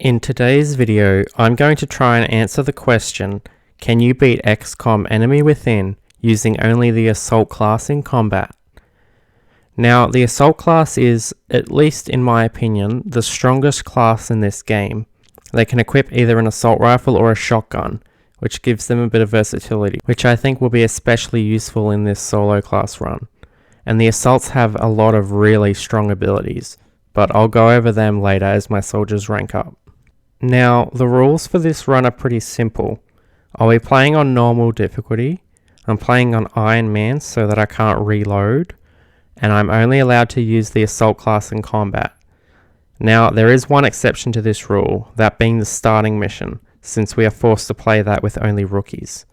In today's video, I'm going to try and answer the question, can you beat XCOM Enemy Within using only the Assault class in combat? Now, the Assault class is, at least in my opinion, the strongest class in this game. They can equip either an assault rifle or a shotgun, which gives them a bit of versatility, which I think will be especially useful in this solo class run. And the Assaults have a lot of really strong abilities, but I'll go over them later as my soldiers rank up. Now, the rules for this run are pretty simple. I'll be playing on normal difficulty, I'm playing on Iron Man so that I can't reload, and I'm only allowed to use the Assault class in combat. Now, there is one exception to this rule, that being the starting mission, since we are forced to play that with only rookies.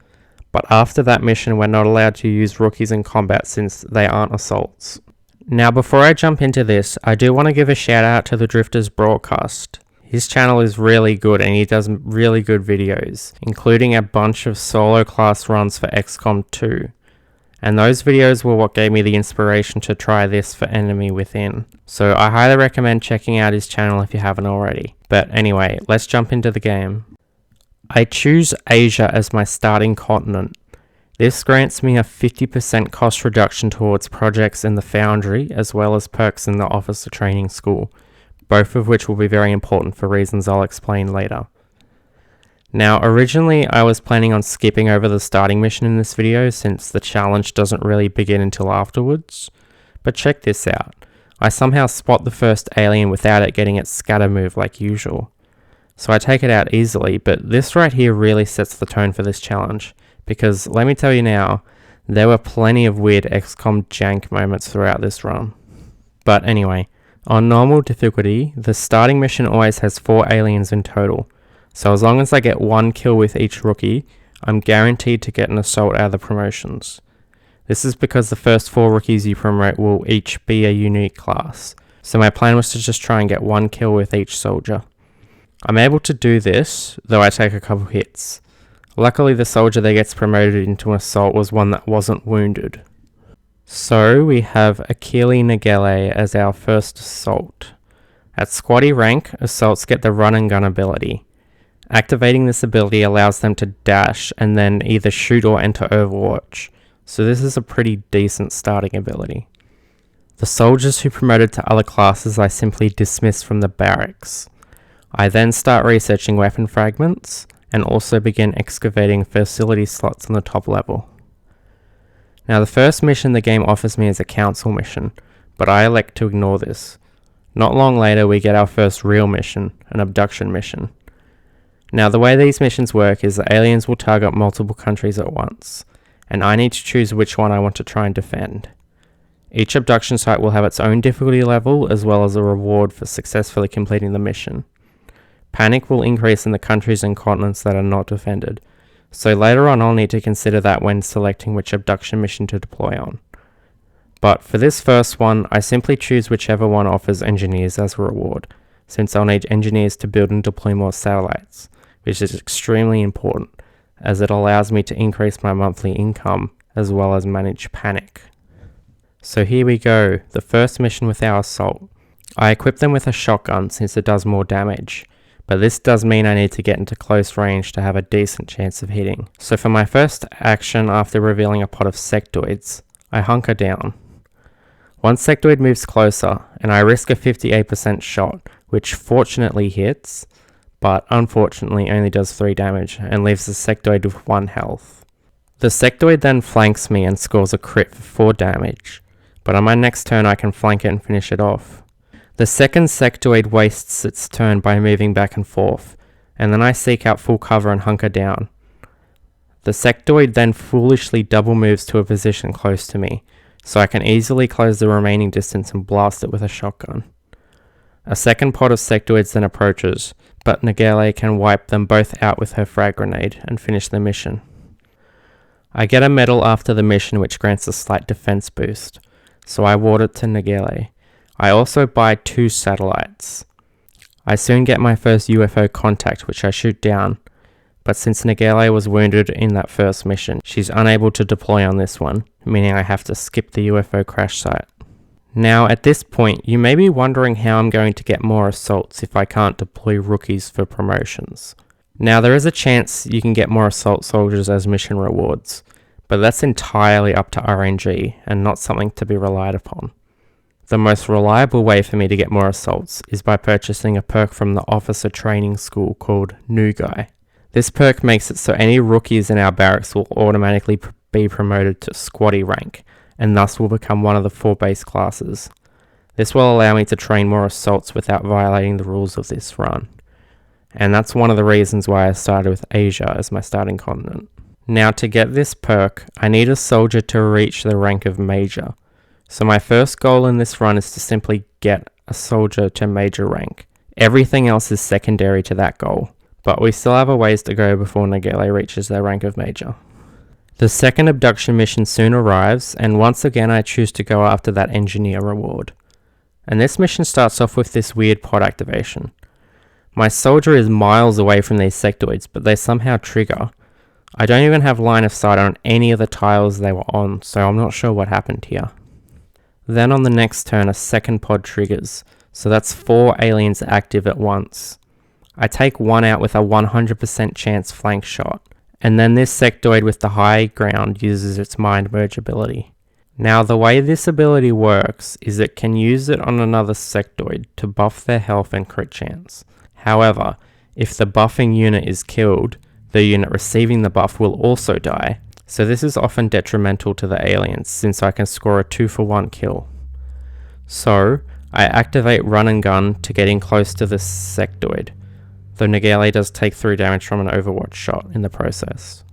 But after that mission, we're not allowed to use rookies in combat since they aren't assaults. Now, before I jump into this, I do want to give a shout out to the Drifter's broadcast. His channel is really good and he does really good videos, including a bunch of solo class runs for XCOM 2. And those videos were what gave me the inspiration to try this for Enemy Within. So I highly recommend checking out his channel if you haven't already. But anyway, let's jump into the game. I choose Asia as my starting continent. This grants me a 50% cost reduction towards projects in the Foundry as well as perks in the Officer Training School, both of which will be very important for reasons I'll explain later. Now, originally I was planning on skipping over the starting mission in this video since the challenge doesn't really begin until afterwards, but check this out. I somehow spot the first alien without it getting its scatter move like usual. So I take it out easily, but this right here really sets the tone for this challenge, because let me tell you now, there were plenty of weird XCOM jank moments throughout this run. But anyway, on normal difficulty, the starting mission always has 4 aliens in total, so as long as I get 1 kill with each rookie, I'm guaranteed to get an assault out of the promotions. This is because the first 4 rookies you promote will each be a unique class, so my plan was to just try and get 1 kill with each soldier. I'm able to do this, though I take a couple hits. Luckily the soldier that gets promoted into an assault was one that wasn't wounded. So we have Akili Nagele as our first assault. At squatty rank, assaults get the run and gun ability. Activating this ability allows them to dash and then either shoot or enter Overwatch, so this is a pretty decent starting ability. The soldiers who promoted to other classes I simply dismiss from the barracks. I then start researching weapon fragments, and also begin excavating facility slots on the top level. Now the first mission the game offers me is a council mission, but I elect to ignore this. Not long later we get our first real mission, an abduction mission. Now the way these missions work is the aliens will target multiple countries at once, and I need to choose which one I want to try and defend. Each abduction site will have its own difficulty level as well as a reward for successfully completing the mission. Panic will increase in the countries and continents that are not defended, so later on I'll need to consider that when selecting which abduction mission to deploy on. But for this first one, I simply choose whichever one offers engineers as a reward, since I'll need engineers to build and deploy more satellites, which is extremely important, as it allows me to increase my monthly income as well as manage panic. So here we go, the first mission with our assault. I equip them with a shotgun since it does more damage. But this does mean I need to get into close range to have a decent chance of hitting. So for my first action after revealing a pot of sectoids, I hunker down. One sectoid moves closer, and I risk a 58% shot, which fortunately hits, but unfortunately only does 3 damage, and leaves the sectoid with 1 health. The sectoid then flanks me and scores a crit for 4 damage, but on my next turn I can flank it and finish it off. The second sectoid wastes its turn by moving back and forth, and then I seek out full cover and hunker down. The sectoid then foolishly double moves to a position close to me, so I can easily close the remaining distance and blast it with a shotgun. A second pot of sectoids then approaches, but Nagele can wipe them both out with her frag grenade and finish the mission. I get a medal after the mission which grants a slight defense boost, so I award it to Nagele. I also buy 2 satellites. I soon get my first UFO contact which I shoot down, but since Nagele was wounded in that first mission, she's unable to deploy on this one, meaning I have to skip the UFO crash site. Now at this point, you may be wondering how I'm going to get more assaults if I can't deploy rookies for promotions. Now there is a chance you can get more assault soldiers as mission rewards, but that's entirely up to RNG and not something to be relied upon. The most reliable way for me to get more assaults is by purchasing a perk from the officer training school called New Guy. This perk makes it so any rookies in our barracks will automatically be promoted to squatty rank, and thus will become one of the 4 base classes. This will allow me to train more assaults without violating the rules of this run. And that's one of the reasons why I started with Asia as my starting continent. Now to get this perk, I need a soldier to reach the rank of Major. So my first goal in this run is to simply get a soldier to Major rank. Everything else is secondary to that goal, but we still have a ways to go before Nagele reaches their rank of Major. The second abduction mission soon arrives, and once again I choose to go after that engineer reward. And this mission starts off with this weird pod activation. My soldier is miles away from these sectoids, but they somehow trigger. I don't even have line of sight on any of the tiles they were on, so I'm not sure what happened here. Then on the next turn a second pod triggers, so that's 4 aliens active at once. I take one out with a 100% chance flank shot, and then this sectoid with the high ground uses its mind merge ability. Now the way this ability works is it can use it on another sectoid to buff their health and crit chance. However, if the buffing unit is killed, the unit receiving the buff will also die, so this is often detrimental to the aliens since I can score a 2-for-1 kill. So, I activate run and gun to get in close to this sectoid, though Nagele does take 3 damage from an overwatch shot in the process.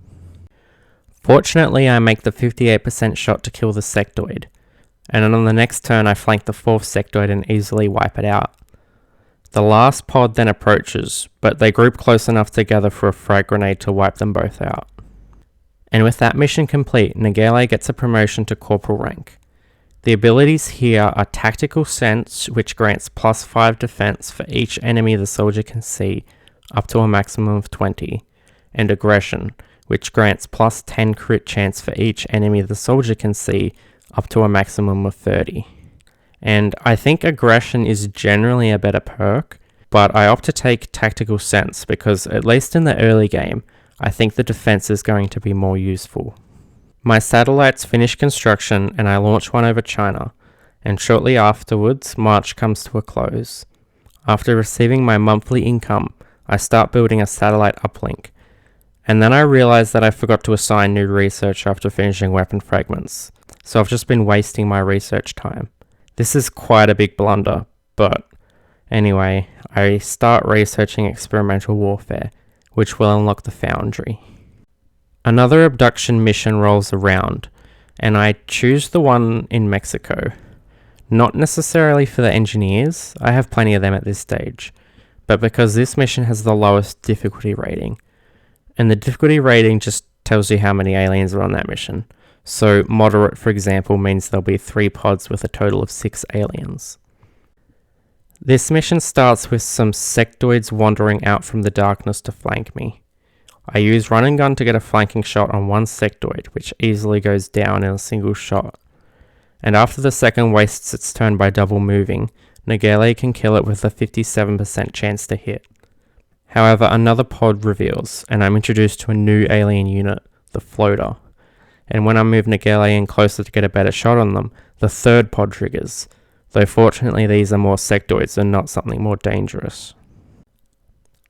Fortunately, I make the 58% shot to kill the sectoid, and then on the next turn I flank the 4th sectoid and easily wipe it out. The last pod then approaches, but they group close enough together for a frag grenade to wipe them both out. And with that mission complete, Nagele gets a promotion to corporal rank. The abilities here are Tactical Sense, which grants +5 defense for each enemy the soldier can see, up to a maximum of 20, and Aggression, which grants +10 crit chance for each enemy the soldier can see, up to a maximum of 30. And I think Aggression is generally a better perk, but I opt to take Tactical Sense because, at least in the early game, I think the defense is going to be more useful. My satellites finish construction and I launch one over China, and shortly afterwards March comes to a close. After receiving my monthly income, I start building a satellite uplink, and then I realize that I forgot to assign new research after finishing weapon fragments, so I've just been wasting my research time. This is quite a big blunder, but anyway, I start researching experimental warfare, which will unlock the Foundry. Another abduction mission rolls around, and I choose the one in Mexico. Not necessarily for the engineers, I have plenty of them at this stage, but because this mission has the lowest difficulty rating. And the difficulty rating just tells you how many aliens are on that mission. So moderate, for example, means there'll be 3 pods with a total of 6 aliens. This mission starts with some sectoids wandering out from the darkness to flank me. I use run and gun to get a flanking shot on one sectoid, which easily goes down in a single shot. And after the second wastes its turn by double moving, Nagele can kill it with a 57% chance to hit. However, another pod reveals, and I'm introduced to a new alien unit, the Floater. And when I move Nagele in closer to get a better shot on them, the third pod triggers, though fortunately these are more sectoids and not something more dangerous.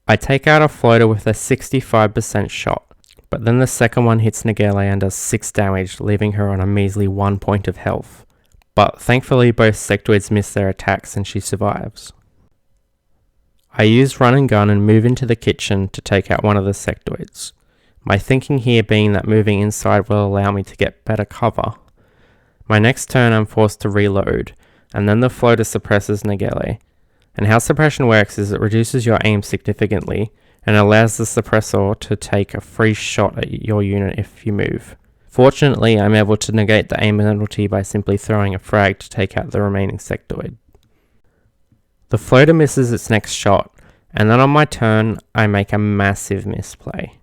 I take out a Floater with a 65% shot, but then the second one hits Nagele and does 6 damage, leaving her on a measly 1 point of health. But thankfully both sectoids miss their attacks and she survives. I use run and gun and move into the kitchen to take out one of the sectoids. My thinking here being that moving inside will allow me to get better cover. My next turn I'm forced to reload, and then the Floater suppresses Nagele. And how suppression works is it reduces your aim significantly, and allows the suppressor to take a free shot at your unit if you move. Fortunately, I'm able to negate the aim penalty by simply throwing a frag to take out the remaining sectoid. The Floater misses its next shot, and then on my turn I make a massive misplay.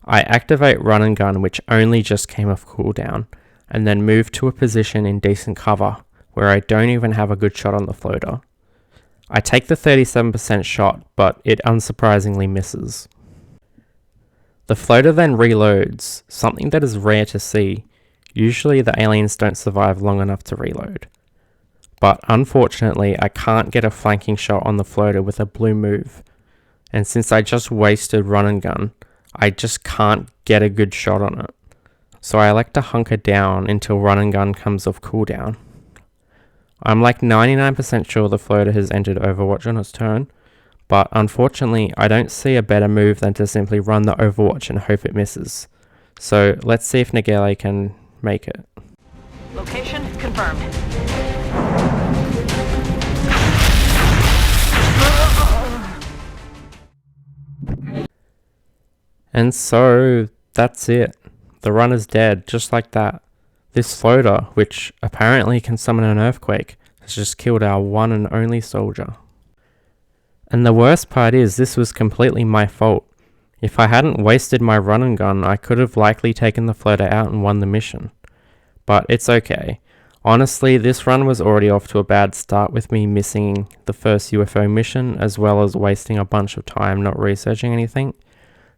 I activate run and gun, which only just came off cooldown, and then move to a position in decent cover, where I don't even have a good shot on the floater. I take the 37% shot, but it unsurprisingly misses. The floater then reloads, something that is rare to see. Usually the aliens don't survive long enough to reload. But unfortunately, I can't get a flanking shot on the floater with a blue move. And since I just wasted run and gun, I just can't get a good shot on it. So I elect to hunker down until run and gun comes off cooldown. I'm like 99% sure the floater has entered Overwatch on its turn, but unfortunately I don't see a better move than to simply run the Overwatch and hope it misses. So let's see if Nagele can make it. Location confirmed. And so that's it. The run is dead, just like that. This floater, which apparently can summon an earthquake, has just killed our one and only soldier. And the worst part is, this was completely my fault. If I hadn't wasted my run and gun, I could have likely taken the floater out and won the mission. But it's okay. Honestly, this run was already off to a bad start with me missing the first UFO mission, as well as wasting a bunch of time not researching anything.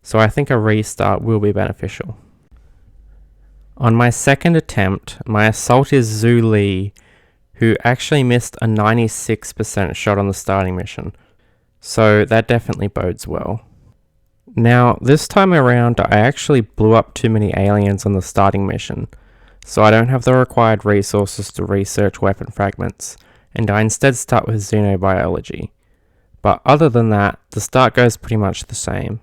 So I think a restart will be beneficial. On my second attempt, my assault is Zhu Li, who actually missed a 96% shot on the starting mission. So that definitely bodes well. Now, this time around, I actually blew up too many aliens on the starting mission, so I don't have the required resources to research weapon fragments, and I instead start with xenobiology. But other than that, the start goes pretty much the same.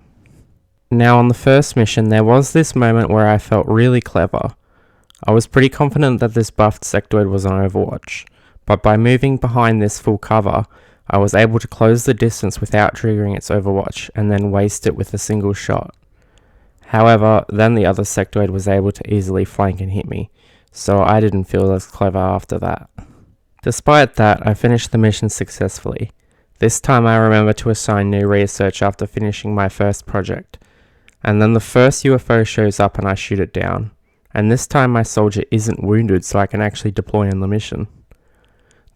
Now on the first mission, there was this moment where I felt really clever. I was pretty confident that this buffed sectoid was on Overwatch, but by moving behind this full cover, I was able to close the distance without triggering its Overwatch and then waste it with a single shot. However, then the other sectoid was able to easily flank and hit me, so I didn't feel as clever after that. Despite that, I finished the mission successfully. This time I remember to assign new research after finishing my first project. And then the first UFO shows up and I shoot it down. And this time my soldier isn't wounded, so I can actually deploy in the mission.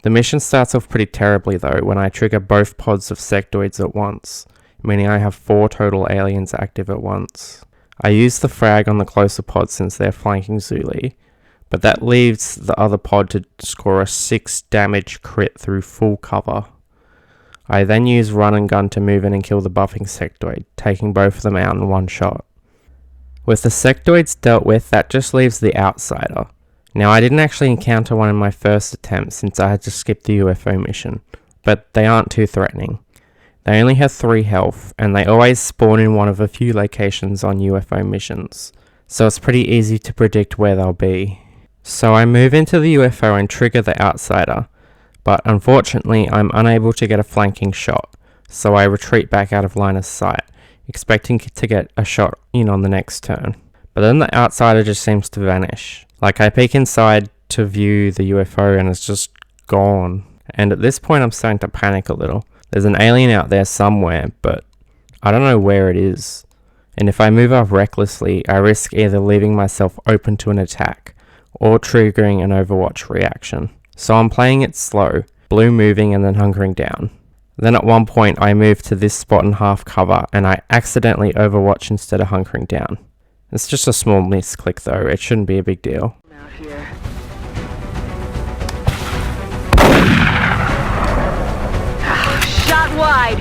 The mission starts off pretty terribly though when I trigger both pods of sectoids at once, meaning I have 4 total aliens active at once. I use the frag on the closer pod since they're flanking Zhu Li, but that leaves the other pod to score a 6 damage crit through full cover. I then use run and gun to move in and kill the buffing sectoid, taking both of them out in one shot. With the sectoids dealt with, that just leaves the outsider. Now I didn't actually encounter one in my first attempt since I had to skip the UFO mission, but they aren't too threatening. They only have 3 health, and they always spawn in one of a few locations on UFO missions, so it's pretty easy to predict where they'll be. So I move into the UFO and trigger the outsider, but unfortunately I'm unable to get a flanking shot, so I retreat back out of line of sight, expecting to get a shot in on the next turn. But then the outsider just seems to vanish. Like I peek inside to view the UFO and it's just gone. And at this point I'm starting to panic a little. There's an alien out there somewhere, but I don't know where it is. And if I move up recklessly, I risk either leaving myself open to an attack, or triggering an Overwatch reaction. So I'm playing it slow, blue moving and then hunkering down. Then at one point I move to this spot in half cover and I accidentally Overwatch instead of hunkering down. It's just a small misclick though, it shouldn't be a big deal. Out here. Shot wide.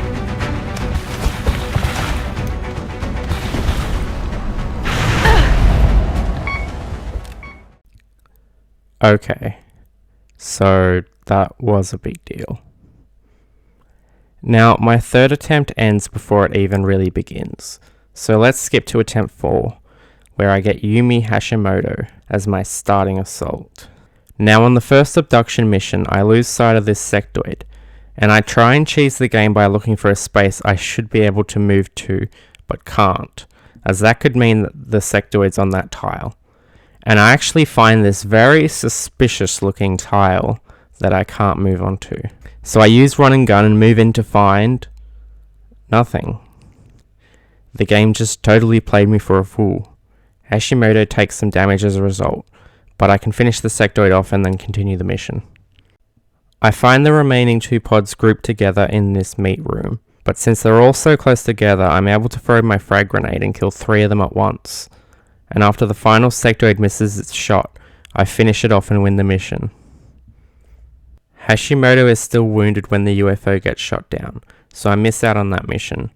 Okay, so that was a big deal. Now, my third attempt ends before it even really begins. So let's skip to attempt 4, where I get Yumi Hashimoto as my starting assault. Now on the first abduction mission, I lose sight of this sectoid, and I try and cheese the game by looking for a space I should be able to move to, but can't, as that could mean that the sectoid's on that tile. And I actually find this very suspicious looking tile that I can't move onto. So I use run and gun and move in to find nothing. The game just totally played me for a fool. Hashimoto takes some damage as a result, but I can finish the sectoid off and then continue the mission. I find the remaining 2 pods grouped together in this meat room, but since they're all so close together, I'm able to throw my frag grenade and kill 3 of them at once. And after the final sectoid misses its shot, I finish it off and win the mission. Hashimoto is still wounded when the UFO gets shot down, so I miss out on that mission.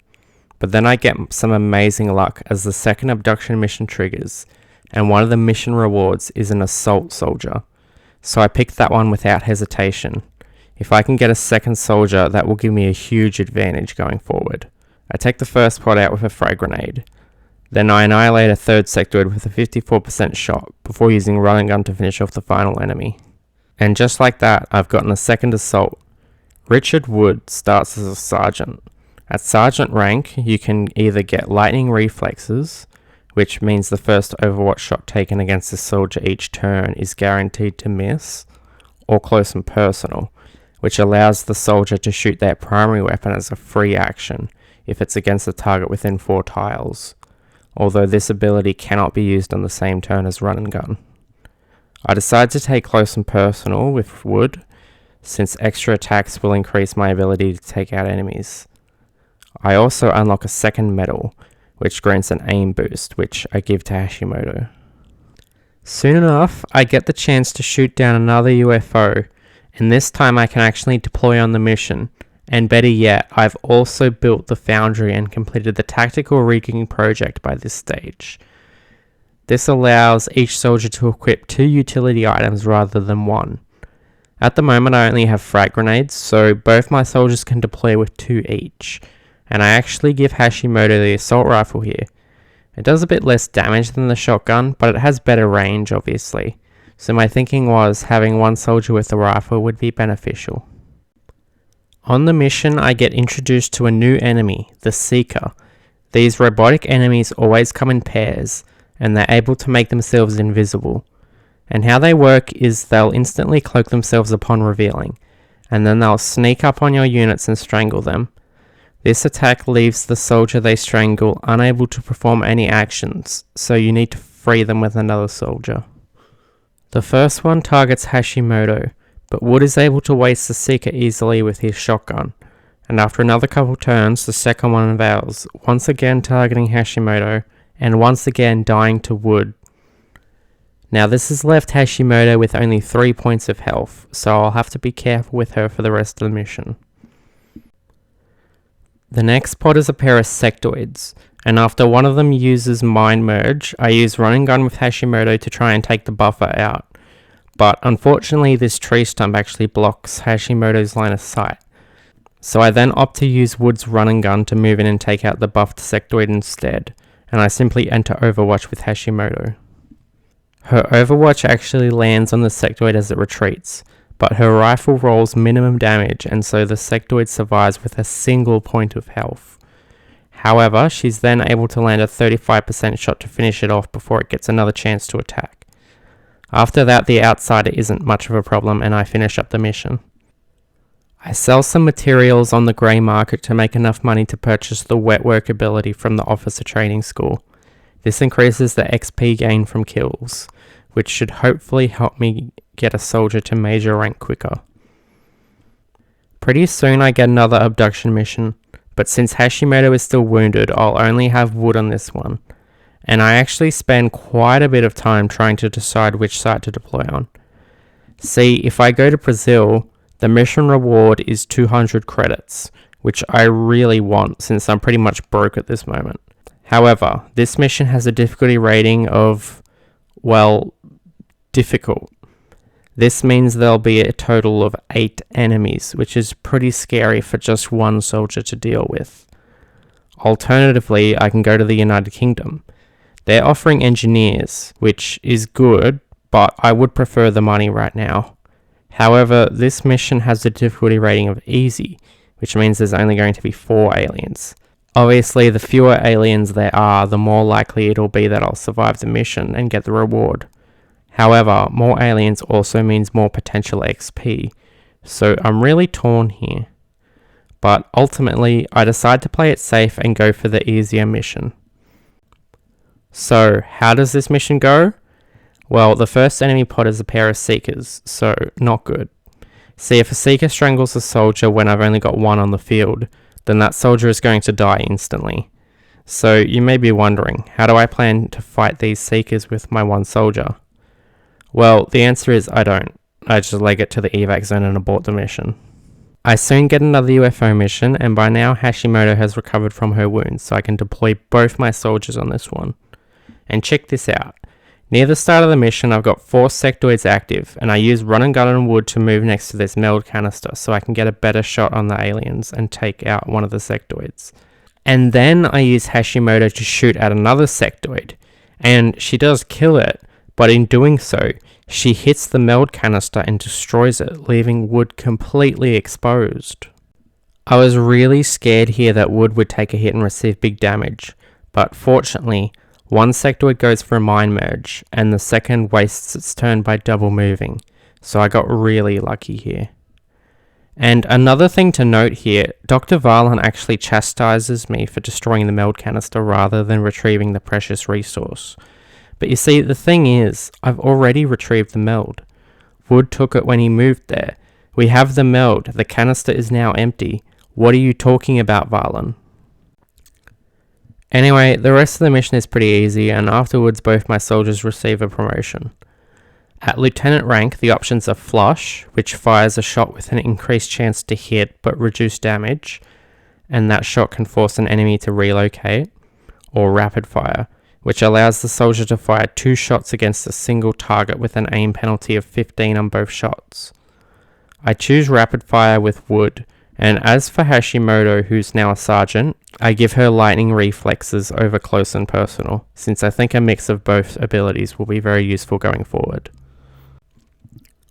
But then I get some amazing luck as the second abduction mission triggers, and one of the mission rewards is an assault soldier. So I pick that one without hesitation. If I can get a second soldier, that will give me a huge advantage going forward. I take the first pod out with a frag grenade. Then I annihilate a third sectoid with a 54% shot before using running gun to finish off the final enemy. And just like that, I've gotten a second assault. Richard Wood starts as a sergeant. At sergeant rank, you can either get lightning reflexes, which means the first Overwatch shot taken against a soldier each turn is guaranteed to miss, or close and personal, which allows the soldier to shoot their primary weapon as a free action if it's against a target within 4 tiles, although this ability cannot be used on the same turn as run and gun. I decide to take close and personal with Wood, since extra attacks will increase my ability to take out enemies. I also unlock a second medal, which grants an aim boost, which I give to Hashimoto. Soon enough, I get the chance to shoot down another UFO, and this time I can actually deploy on the mission, and better yet, I've also built the foundry and completed the tactical rigging project by this stage. This allows each soldier to equip 2 utility items rather than 1. At the moment I only have frag grenades, so both my soldiers can deploy with 2 each, and I actually give Hashimoto the assault rifle here. It does a bit less damage than the shotgun, but it has better range obviously, so my thinking was having 1 soldier with the rifle would be beneficial. On the mission I get introduced to a new enemy, the Seeker. These robotic enemies always come in pairs, and they're able to make themselves invisible. And how they work is they'll instantly cloak themselves upon revealing, and then they'll sneak up on your units and strangle them. This attack leaves the soldier they strangle unable to perform any actions, so you need to free them with another soldier. The first one targets Hashimoto, but Wood is able to waste the Seeker easily with his shotgun, and after another couple turns the second one unveils, once again targeting Hashimoto, and once again dying to Wood. Now this has left Hashimoto with only 3 points of health, so I'll have to be careful with her for the rest of the mission. The next pod is a pair of sectoids, and after one of them uses Mind Merge, I use running gun with Hashimoto to try and take the buffer out. But unfortunately this tree stump actually blocks Hashimoto's line of sight. So I then opt to use Wood's running gun to move in and take out the buffed sectoid instead, and I simply enter Overwatch with Hashimoto. Her Overwatch actually lands on the sectoid as it retreats, but her rifle rolls minimum damage and so the sectoid survives with a single point of health. However, she's then able to land a 35% shot to finish it off before it gets another chance to attack. After that, the outsider isn't much of a problem and I finish up the mission. I sell some materials on the grey market to make enough money to purchase the wet work ability from the officer training school. This increases the XP gain from kills, which should hopefully help me get a soldier to major rank quicker. Pretty soon I get another abduction mission, but since Hashimoto is still wounded, I'll only have Wood on this one, and I actually spend quite a bit of time trying to decide which site to deploy on. See, if I go to Brazil, the mission reward is 200 credits, which I really want since I'm pretty much broke at this moment. However, this mission has a difficulty rating of, well, difficult. This means there'll be a total of 8 enemies, which is pretty scary for just 1 soldier to deal with. Alternatively, I can go to the United Kingdom. They're offering engineers, which is good, but I would prefer the money right now. However, this mission has a difficulty rating of easy, which means there's only going to be 4 aliens. Obviously, the fewer aliens there are, the more likely it'll be that I'll survive the mission and get the reward. However, more aliens also means more potential XP, so I'm really torn here. But ultimately, I decide to play it safe and go for the easier mission. So, how does this mission go? Well, the first enemy pod is a pair of Seekers, so not good. See, if a Seeker strangles a soldier when I've only got one on the field, then that soldier is going to die instantly. So you may be wondering, how do I plan to fight these Seekers with my one soldier? Well, the answer is I don't. I just leg it to the evac zone and abort the mission. I soon get another UFO mission, and by now Hashimoto has recovered from her wounds, so I can deploy both my soldiers on this one. And check this out. Near the start of the mission, I've got 4 sectoids active, and I use run and gun and wood to move next to this meld canister so I can get a better shot on the aliens and take out one of the sectoids. And then I use Hashimoto to shoot at another sectoid, and she does kill it, but in doing so, she hits the meld canister and destroys it, leaving Wood completely exposed. I was really scared here that Wood would take a hit and receive big damage, but fortunately, one sectoid goes for a mind merge, and the second wastes its turn by double moving, so I got really lucky here. And another thing to note here, Dr. Varlon actually chastises me for destroying the meld canister rather than retrieving the precious resource. But you see, the thing is, I've already retrieved the meld. Wood took it when he moved there. We have the meld, the canister is now empty. What are you talking about, Varlon? Anyway, the rest of the mission is pretty easy, and afterwards both my soldiers receive a promotion. At lieutenant rank, the options are flush, which fires a shot with an increased chance to hit but reduce damage, and that shot can force an enemy to relocate, or rapid fire, which allows the soldier to fire 2 shots against a single target with an aim penalty of 15 on both shots. I choose rapid fire with wood, and as for Hashimoto, who's now a sergeant, I give her lightning reflexes over close and personal, since I think a mix of both abilities will be very useful going forward.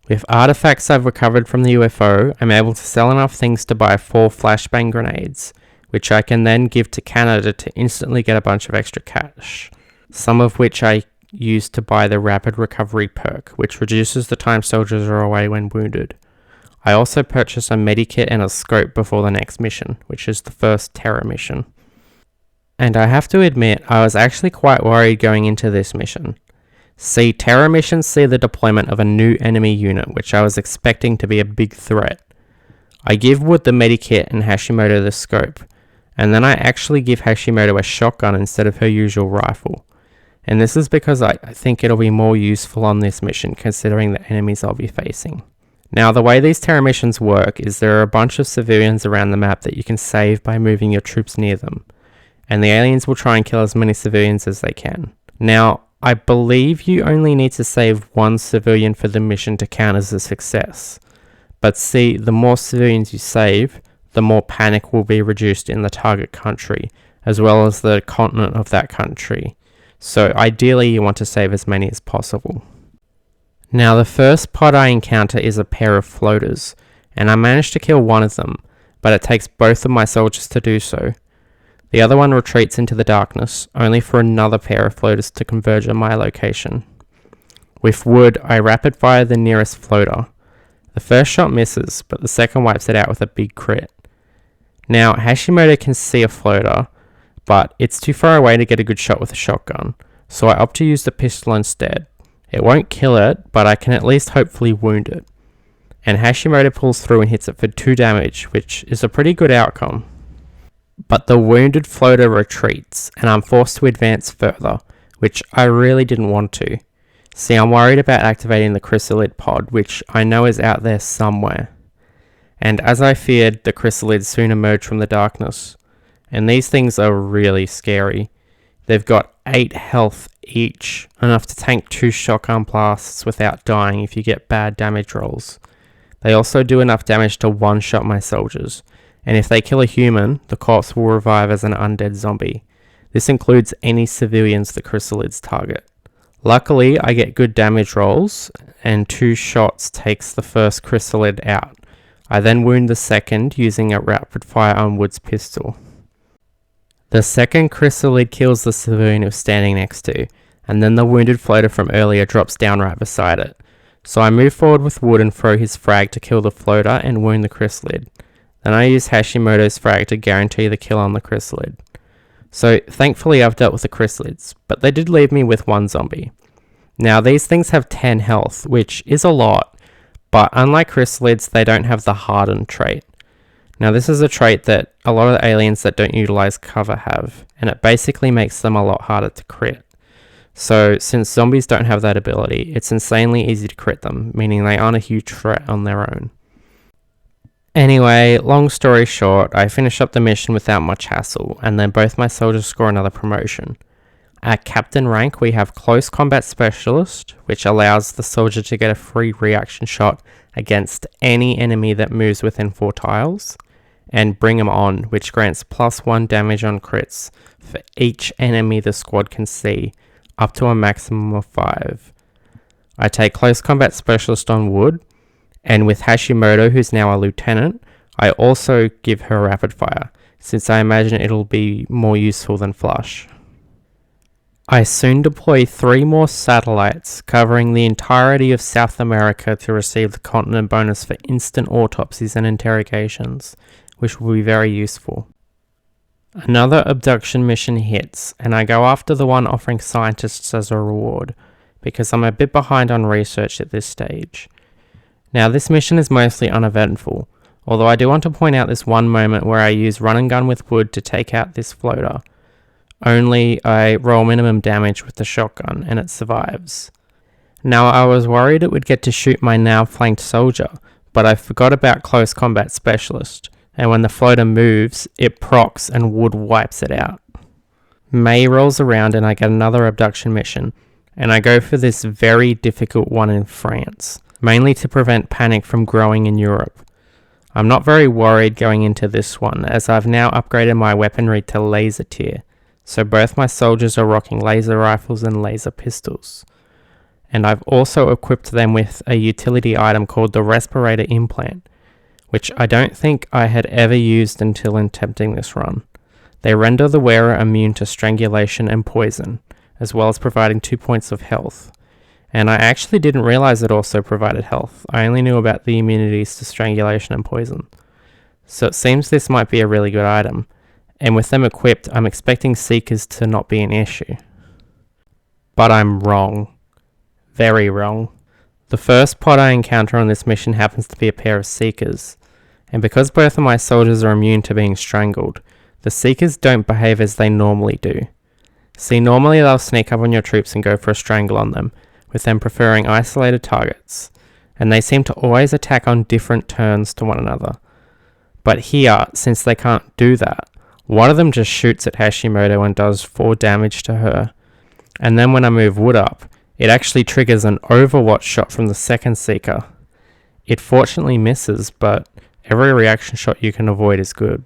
With artifacts I've recovered from the UFO, I'm able to sell enough things to buy 4 flashbang grenades, which I can then give to Canada to instantly get a bunch of extra cash. Some of which I use to buy the rapid recovery perk, which reduces the time soldiers are away when wounded. I also purchase a medikit and a scope before the next mission, which is the first Terror mission. And I have to admit, I was actually quite worried going into this mission. See, Terror missions see the deployment of a new enemy unit, which I was expecting to be a big threat. I give Wood the medikit and Hashimoto the scope, and then I actually give Hashimoto a shotgun instead of her usual rifle. And this is because I think it'll be more useful on this mission considering the enemies I'll be facing. Now, the way these Terror missions work is there are a bunch of civilians around the map that you can save by moving your troops near them, and the aliens will try and kill as many civilians as they can. Now, I believe you only need to save 1 civilian for the mission to count as a success, but see, the more civilians you save, the more panic will be reduced in the target country, as well as the continent of that country. So ideally you want to save as many as possible. Now the first pod I encounter is a pair of floaters, and I managed to kill one of them, but it takes both of my soldiers to do so. The other one retreats into the darkness, only for another pair of floaters to converge on my location. With wood, I rapid fire the nearest floater. The first shot misses, but the second wipes it out with a big crit. Now Hashimoto can see a floater, but it's too far away to get a good shot with a shotgun, so I opt to use the pistol instead. It won't kill it, but I can at least hopefully wound it. And Hashimoto pulls through and hits it for 2 damage, which is a pretty good outcome. But the wounded floater retreats, and I'm forced to advance further, which I really didn't want to. See, I'm worried about activating the chrysalid pod, which I know is out there somewhere. And as I feared, the chrysalids soon emerge from the darkness. And these things are really scary. They've got 8 health each, enough to tank 2 shotgun blasts without dying if you get bad damage rolls. They also do enough damage to one-shot my soldiers, and if they kill a human, the corpse will revive as an undead zombie. This includes any civilians the chrysalids target. Luckily, I get good damage rolls, and 2 shots takes the first chrysalid out. I then wound the second using a rapid fire on Wood's pistol. The second chrysalid kills the civilian it was standing next to, and then the wounded floater from earlier drops down right beside it. So I move forward with Wood and throw his frag to kill the floater and wound the chrysalid. Then I use Hashimoto's frag to guarantee the kill on the chrysalid. So thankfully I've dealt with the chrysalids, but they did leave me with 1 zombie. Now these things have 10 health, which is a lot, But unlike chrysalids, they don't have the harden trait. Now this is a trait that a lot of aliens that don't utilize cover have, and it basically makes them a lot harder to crit. So since zombies don't have that ability, it's insanely easy to crit them, meaning they aren't a huge threat on their own. Anyway, long story short, I finish up the mission without much hassle, and then both my soldiers score another promotion. At Captain rank, we have Close Combat Specialist, which allows the soldier to get a free reaction shot against any enemy that moves within 4 tiles, and Bring 'em On, which grants +1 damage on crits for each enemy the squad can see, up to a maximum of 5. I take Close Combat Specialist on Wood, and with Hashimoto, who's now a lieutenant, I also give her rapid fire, since I imagine it'll be more useful than Flush. I soon deploy 3 more satellites covering the entirety of South America to receive the continent bonus for instant autopsies and interrogations, which will be very useful. Another abduction mission hits, and I go after the one offering scientists as a reward, because I'm a bit behind on research at this stage. Now this mission is mostly uneventful, although I do want to point out this one moment where I use run and gun with Wood to take out this floater. Only I roll minimum damage with the shotgun and it survives. Now I was worried it would get to shoot my now flanked soldier, but I forgot about Close Combat Specialist, and when the floater moves, it procs and Wood wipes it out. May rolls around and I get another abduction mission, and I go for this very difficult one in France, mainly to prevent panic from growing in Europe. I'm not very worried going into this one, as I've now upgraded my weaponry to laser tier, so both my soldiers are rocking laser rifles and laser pistols. And I've also equipped them with a utility item called the Respirator Implant, which I don't think I had ever used until attempting this run. They render the wearer immune to strangulation and poison, as well as providing 2 points of health. And I actually didn't realize it also provided health. I only knew about the immunities to strangulation and poison. So it seems this might be a really good item, and with them equipped, I'm expecting Seekers to not be an issue. But I'm wrong. Very wrong. The first pod I encounter on this mission happens to be a pair of Seekers, and because both of my soldiers are immune to being strangled, the Seekers don't behave as they normally do. See, normally they'll sneak up on your troops and go for a strangle on them, with them preferring isolated targets, and they seem to always attack on different turns to one another. But here, since they can't do that, one of them just shoots at Hashimoto and does 4 damage to her, and then when I move Wood up, it actually triggers an Overwatch shot from the second Seeker. It fortunately misses, but every reaction shot you can avoid is good.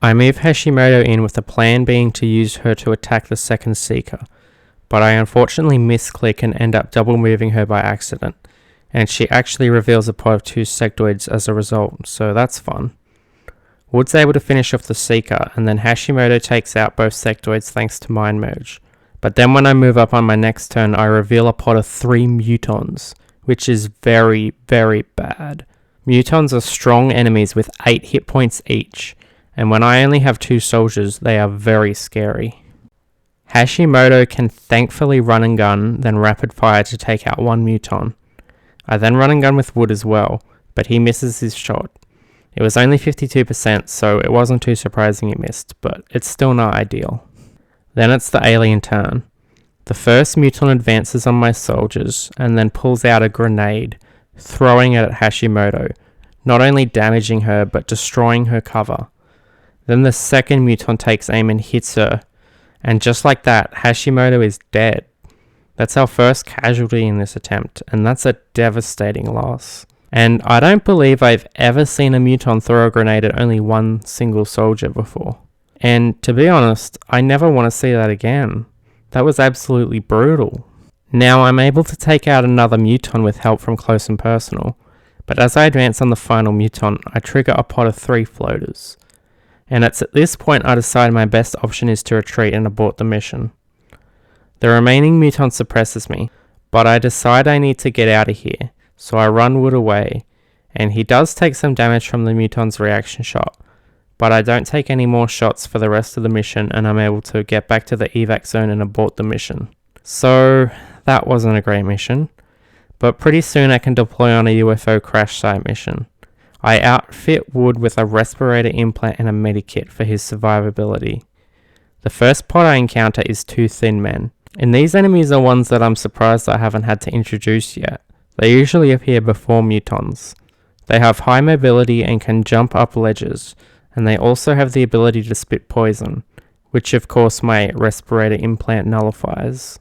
I move Hashimoto in with the plan being to use her to attack the second Seeker, but I unfortunately misclick and end up double moving her by accident, and she actually reveals a pod of 2 sectoids as a result, so that's fun. Wood's able to finish off the Seeker, and then Hashimoto takes out both sectoids thanks to Mind Merge. But then when I move up on my next turn, I reveal a pod of 3 mutons, which is very, very bad. Mutons are strong enemies with 8 hit points each, and when I only have 2 soldiers, they are very scary. Hashimoto can thankfully run and gun, then rapid fire to take out 1 muton. I then run and gun with Wood as well, but he misses his shot. It was only 52%, so it wasn't too surprising he missed, but it's still not ideal. Then it's the alien turn. The first muton advances on my soldiers, and then pulls out a grenade, throwing it at Hashimoto, not only damaging her, but destroying her cover. Then the second muton takes aim and hits her, and just like that, Hashimoto is dead. That's our first casualty in this attempt, and that's a devastating loss. And I don't believe I've ever seen a muton throw a grenade at only 1 single soldier before. And to be honest, I never want to see that again. That was absolutely brutal. Now I'm able to take out another muton with help from Close and Personal, but as I advance on the final muton, I trigger a pod of 3 floaters. And it's at this point I decide my best option is to retreat and abort the mission. The remaining muton suppresses me, but I decide I need to get out of here, so I run Wood away, and he does take some damage from the muton's reaction shot, but I don't take any more shots for the rest of the mission and I'm able to get back to the evac zone and abort the mission. So that wasn't a great mission, but pretty soon I can deploy on a UFO crash site mission. I outfit Wood with a respirator implant and a medikit for his survivability. The first pod I encounter is two thin men, and these enemies are ones that I'm surprised I haven't had to introduce yet. They usually appear before mutons. They have high mobility and can jump up ledges, and they also have the ability to spit poison, which of course my respirator implant nullifies.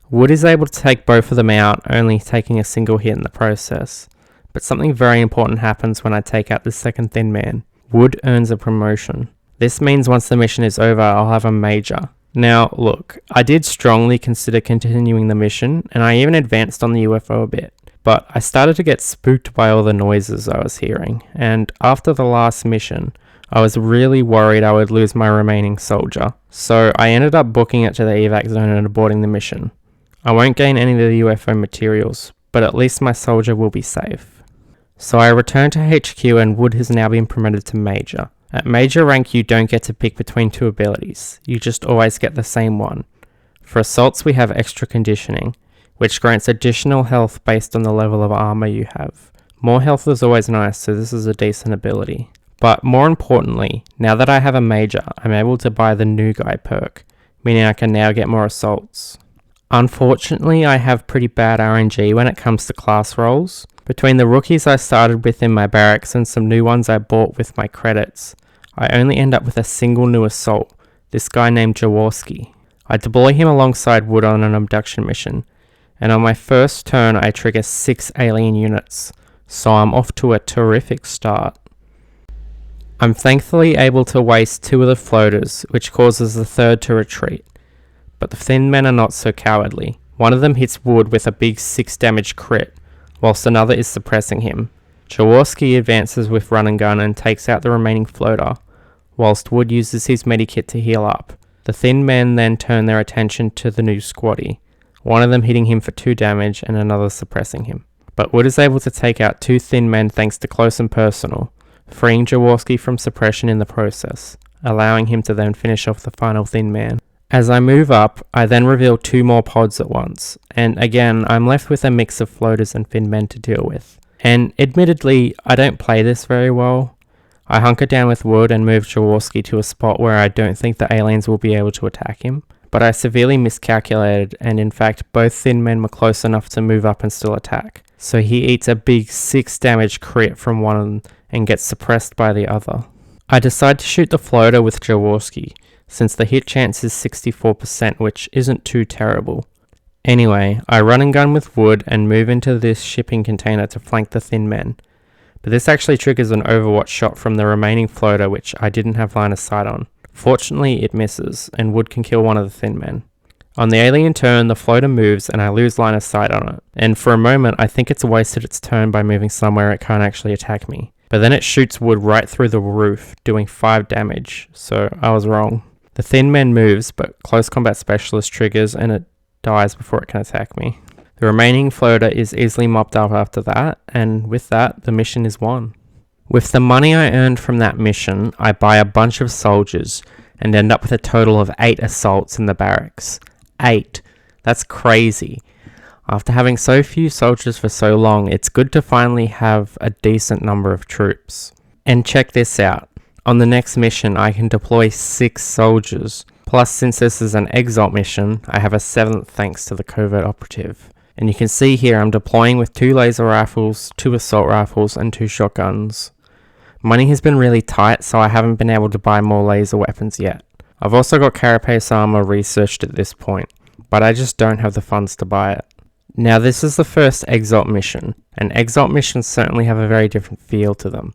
Wood is able to take both of them out, only taking a single hit in the process. But something very important happens when I take out the second thin man. Wood earns a promotion. This means once the mission is over, I'll have a major. Now, look, I did strongly consider continuing the mission, and I even advanced on the UFO a bit. But I started to get spooked by all the noises I was hearing, and after the last mission, I was really worried I would lose my remaining soldier. So I ended up booking it to the evac zone and aborting the mission. I won't gain any of the UFO materials, but at least my soldier will be safe. So I return to HQ and Wood has now been promoted to Major. At Major rank you don't get to pick between two abilities, you just always get the same one. For assaults we have extra conditioning, which grants additional health based on the level of armor you have. More health is always nice, so this is a decent ability. But more importantly, now that I have a Major, I'm able to buy the new guy perk, meaning I can now get more assaults. Unfortunately, I have pretty bad RNG when it comes to class rolls. Between the rookies I started with in my barracks and some new ones I bought with my credits, I only end up with a single new assault, this guy named Jaworski. I deploy him alongside Wood on an abduction mission, and on my first turn I trigger 6 alien units, so I'm off to a terrific start. I'm thankfully able to waste 2 of the floaters, which causes the third to retreat. But the thin men are not so cowardly. One of them hits Wood with a big 6 damage crit, whilst another is suppressing him. Jaworski advances with run and gun and takes out the remaining floater, whilst Wood uses his medikit to heal up. The thin men then turn their attention to the new squaddie, one of them hitting him for 2 damage and another suppressing him. But Wood is able to take out 2 thin men thanks to close and personal, freeing Jaworski from suppression in the process, allowing him to then finish off the final thin man. As I move up, I then reveal 2 more pods at once, and again I'm left with a mix of floaters and thin men to deal with. And admittedly, I don't play this very well. I hunker down with Wood and move Jaworski to a spot where I don't think the aliens will be able to attack him, but I severely miscalculated, and in fact both thin men were close enough to move up and still attack. So he eats a big 6 damage crit from one and gets suppressed by the other. I decide to shoot the floater with Jaworski, since the hit chance is 64%, which isn't too terrible. Anyway, I run and gun with Wood and move into this shipping container to flank the thin men. But this actually triggers an overwatch shot from the remaining floater which I didn't have line of sight on. Fortunately it misses, and Wood can kill one of the thin men. On the alien turn, the floater moves and I lose line of sight on it. And for a moment I think it's wasted its turn by moving somewhere it can't actually attack me. But then it shoots Wood right through the roof, doing 5 damage, so I was wrong. The thin man moves, but close combat specialist triggers and it dies before it can attack me. The remaining floater is easily mopped up after that, and with that, the mission is won. With the money I earned from that mission, I buy a bunch of soldiers and end up with a total of 8 assaults in the barracks. 8. That's crazy. After having so few soldiers for so long, it's good to finally have a decent number of troops. And check this out. On the next mission, I can deploy 6 soldiers. Plus, since this is an exalt mission, I have a 7th thanks to the covert operative. And you can see here I'm deploying with 2 laser rifles, 2 assault rifles, and 2 shotguns. Money has been really tight, so I haven't been able to buy more laser weapons yet. I've also got carapace armor researched at this point, but I just don't have the funds to buy it. Now this is the first exalt mission, and exalt missions certainly have a very different feel to them.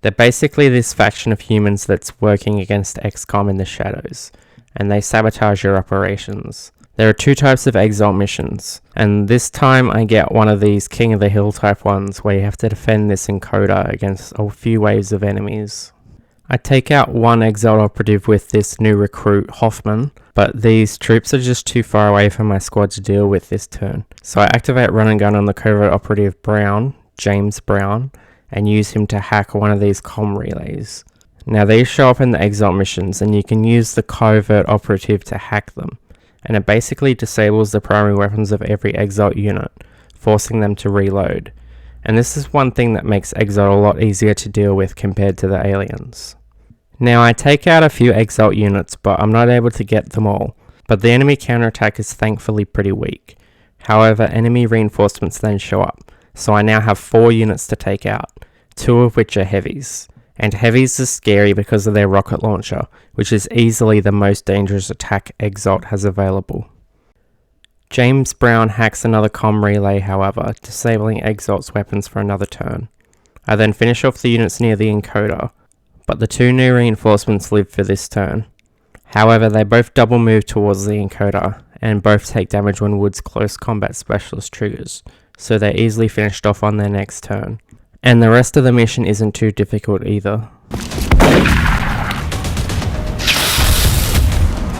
They're basically this faction of humans that's working against XCOM in the shadows, and they sabotage your operations. There are 2 types of exalt missions, and this time I get one of these King of the Hill type ones where you have to defend this encoder against a few waves of enemies. I take out 1 exalt operative with this new recruit, Hoffman, but these troops are just too far away from my squad to deal with this turn. So I activate run and gun on the covert operative Brown, James Brown, and use him to hack one of these comm relays. Now these show up in the exalt missions, and you can use the covert operative to hack them. And it basically disables the primary weapons of every exalt unit, forcing them to reload. And this is one thing that makes Exalt a lot easier to deal with compared to the aliens. Now I take out a few Exalt units, but I'm not able to get them all. But the enemy counterattack is thankfully pretty weak. However, enemy reinforcements then show up, so I now have 4 units to take out, 2 of which are heavies. And heavies is scary because of their rocket launcher, which is easily the most dangerous attack Exalt has available. James Brown hacks another comm relay, however, disabling Exalt's weapons for another turn. I then finish off the units near the encoder, but the 2 new reinforcements live for this turn. However, they both double move towards the encoder, and both take damage when Wood's close combat specialist triggers, so they're easily finished off on their next turn. And the rest of the mission isn't too difficult either.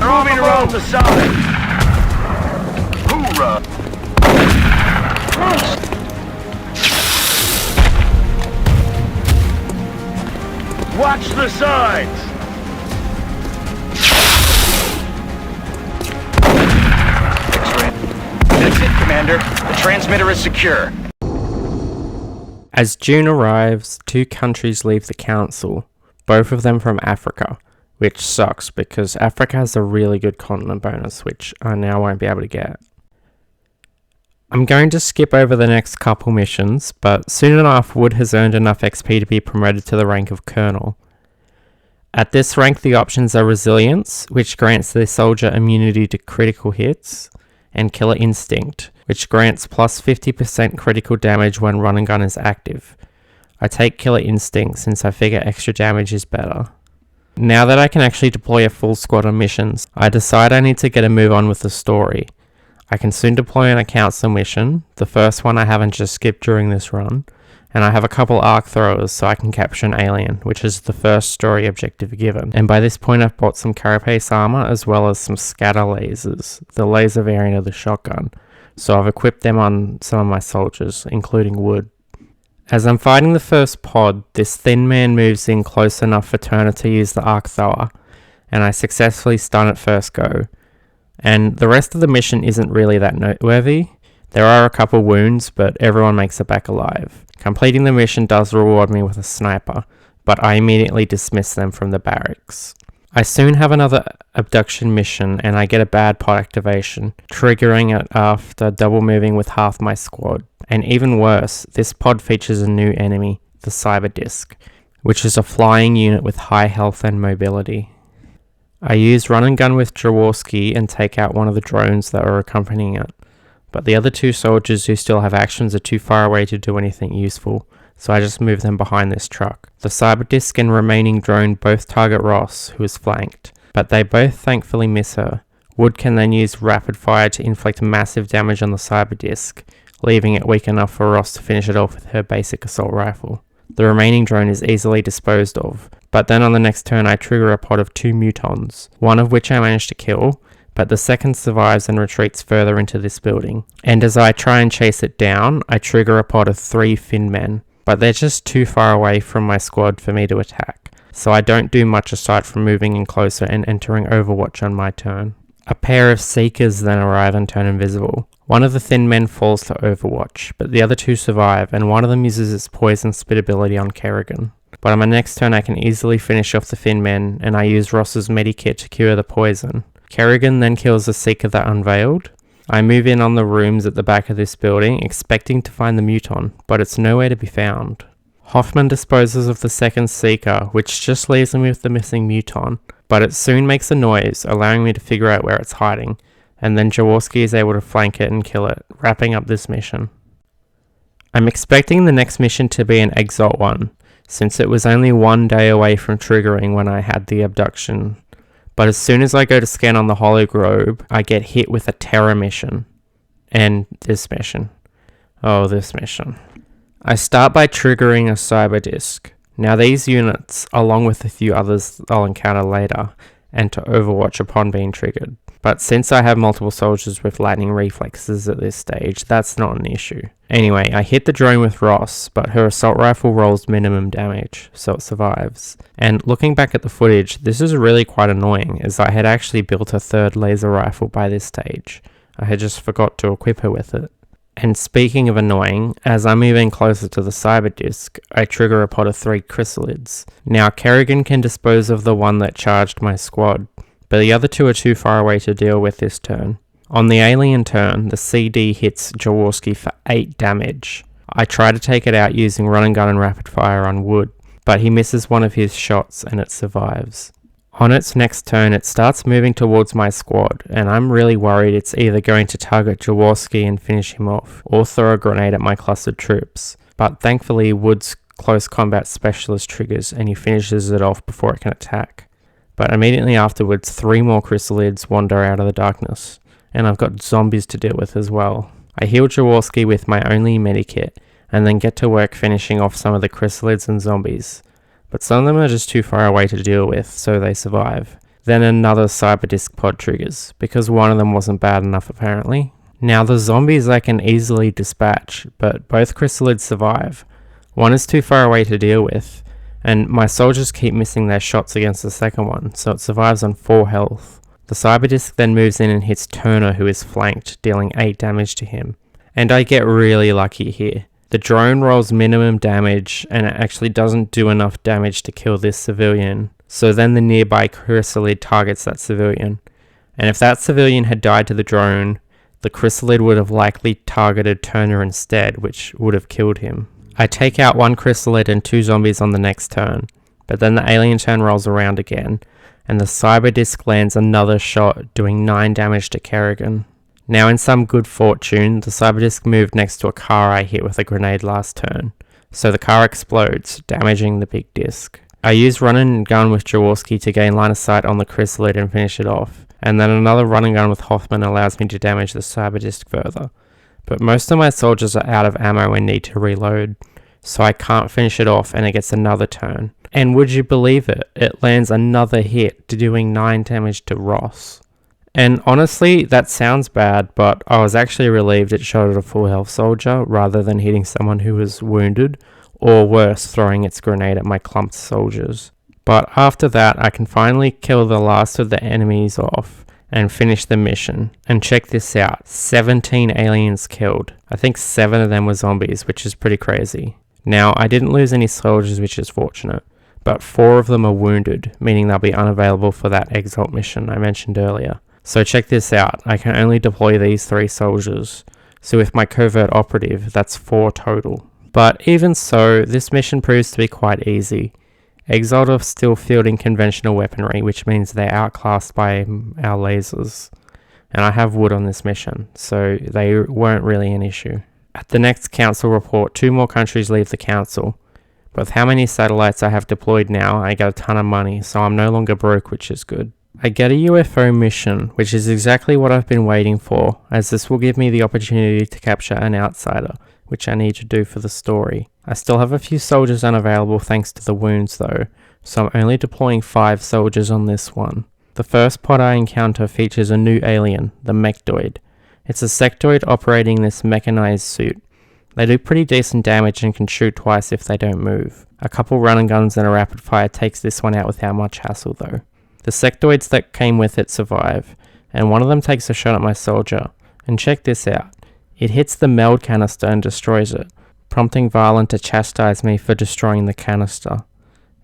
Moving around the side. Hoorah! Watch the sides! That's it, Commander. The transmitter is secure. As June arrives, 2 countries leave the council, both of them from Africa, which sucks because Africa has a really good continent bonus, which I now won't be able to get. I'm going to skip over the next couple missions, but soon enough Wood has earned enough XP to be promoted to the rank of Colonel. At this rank the options are Resilience, which grants the soldier immunity to critical hits, and Killer Instinct, which grants plus 50% critical damage when run and gun is active. I take Killer Instinct since I figure extra damage is better. Now that I can actually deploy a full squad on missions, I decide I need to get a move on with the story. I can soon deploy on a council mission, the first one I haven't just skipped during this run, and I have a couple arc throwers so I can capture an alien, which is the first story objective given. And by this point I've bought some carapace armor as well as some scatter lasers, the laser variant of the shotgun, so I've equipped them on some of my soldiers, including Wood. As I'm fighting the first pod, this thin man moves in close enough for Turner to use the arc thrower, and I successfully stun at first go. And the rest of the mission isn't really that noteworthy. There are a couple wounds, but everyone makes it back alive. Completing the mission does reward me with a sniper, but I immediately dismiss them from the barracks. I soon have another abduction mission and I get a bad pod activation, triggering it after double moving with half my squad. And even worse, this pod features a new enemy, the Cyber Disc, which is a flying unit with high health and mobility. I use run and gun with Jaworski and take out one of the drones that are accompanying it, but the other 2 soldiers who still have actions are too far away to do anything useful, so I just move them behind this truck. The Cyber Disc and remaining drone both target Ross, who is flanked, but they both thankfully miss her. Wood can then use rapid fire to inflict massive damage on the Cyber Disc, leaving it weak enough for Ross to finish it off with her basic assault rifle. The remaining drone is easily disposed of, but then on the next turn I trigger a pod of 2 mutons, one of which I manage to kill, but the second survives and retreats further into this building. And as I try and chase it down, I trigger a pod of 3 Fin men, but they're just too far away from my squad for me to attack, so I don't do much aside from moving in closer and entering Overwatch on my turn. A pair of Seekers then arrive and turn invisible. One of the thin men falls to Overwatch, but the other 2 survive, and one of them uses its poison spit ability on Kerrigan. But on my next turn I can easily finish off the Fin men, and I use Ross's medikit to cure the poison. Kerrigan then kills the Seeker that unveiled. I move in on the rooms at the back of this building, expecting to find the Muton, but it's nowhere to be found. Hoffman disposes of the second Seeker, which just leaves me with the missing Muton, but it soon makes a noise, allowing me to figure out where it's hiding, and then Jaworski is able to flank it and kill it, wrapping up this mission. I'm expecting the next mission to be an Exalt one, since it was only 1 day away from triggering when I had the abduction. But as soon as I go to scan on the hologrobe, I get hit with a terror mission. And this mission. Oh, this mission. I start by triggering a Cyber Disc. Now these units, along with a few others I'll encounter later, enter Overwatch upon being triggered. But since I have multiple soldiers with lightning reflexes at this stage, that's not an issue. Anyway, I hit the drone with Ross, but her assault rifle rolls minimum damage, so it survives. And looking back at the footage, this is really quite annoying, as I had actually built a 3rd laser rifle by this stage. I had just forgot to equip her with it. And speaking of annoying, as I'm moving closer to the cyber disc, I trigger a pod of 3 chrysalids. Now Kerrigan can dispose of the one that charged my squad, but the other 2 are too far away to deal with this turn. On the alien turn, the CD hits Jaworski for 8 damage. I try to take it out using run and gun and rapid fire on wood, but he misses one of his shots and it survives. On its next turn, it starts moving towards my squad, and I'm really worried it's either going to target Jaworski and finish him off, or throw a grenade at my clustered troops. But thankfully, Wood's close combat specialist triggers, and he finishes it off before it can attack. But immediately afterwards, 3 more chrysalids wander out of the darkness, and I've got zombies to deal with as well. I heal Jaworski with my only medikit, and then get to work finishing off some of the chrysalids and zombies. But some of them are just too far away to deal with, so they survive. Then another cyberdisc pod triggers, because one of them wasn't bad enough apparently. Now the zombies I can easily dispatch, but both chrysalids survive. One is too far away to deal with, and my soldiers keep missing their shots against the second one, so it survives on 4 health. The cyberdisc then moves in and hits Turner, who is flanked, dealing 8 damage to him. And I get really lucky here. The drone rolls minimum damage, and it actually doesn't do enough damage to kill this civilian, so then the nearby chrysalid targets that civilian. And if that civilian had died to the drone, the chrysalid would have likely targeted Turner instead, which would have killed him. I take out 1 chrysalid and 2 zombies on the next turn, but then the alien turn rolls around again, and the cyberdisc lands another shot, doing 9 damage to Kerrigan. Now in some good fortune, the cyberdisc moved next to a car I hit with a grenade last turn, so the car explodes, damaging the big disc. I use run and gun with Jaworski to gain line of sight on the chrysalid and finish it off, and then another run and gun with Hoffman allows me to damage the cyberdisc further. But most of my soldiers are out of ammo and need to reload, so I can't finish it off and it gets another turn. And would you believe it, it lands another hit, doing 9 damage to Ross. And honestly, that sounds bad, but I was actually relieved it shot at a full health soldier rather than hitting someone who was wounded, or worse, throwing its grenade at my clumped soldiers. But after that, I can finally kill the last of the enemies off and finish the mission. And check this out, 17 aliens killed. I think 7 of them were zombies, which is pretty crazy. Now, I didn't lose any soldiers, which is fortunate, but 4 of them are wounded, meaning they'll be unavailable for that exalt mission I mentioned earlier. So check this out, I can only deploy these 3 soldiers, so with my covert operative, that's 4 total. But even so, this mission proves to be quite easy. Exalt are still fielding conventional weaponry, which means they're outclassed by our lasers. And I have wood on this mission, so they weren't really an issue. At the next council report, 2 more countries leave the council. But with how many satellites I have deployed now, I get a ton of money, so I'm no longer broke, which is good. I get a UFO mission, which is exactly what I've been waiting for, as this will give me the opportunity to capture an outsider, which I need to do for the story. I still have a few soldiers unavailable thanks to the wounds though, so I'm only deploying 5 soldiers on this one. The first pod I encounter features a new alien, the Mechdoid. It's a sectoid operating this mechanized suit. They do pretty decent damage and can shoot twice if they don't move. A couple run and guns and a rapid fire takes this one out without much hassle though. The sectoids that came with it survive, and one of them takes a shot at my soldier. And check this out. It hits the meld canister and destroys it, prompting Varlin to chastise me for destroying the canister.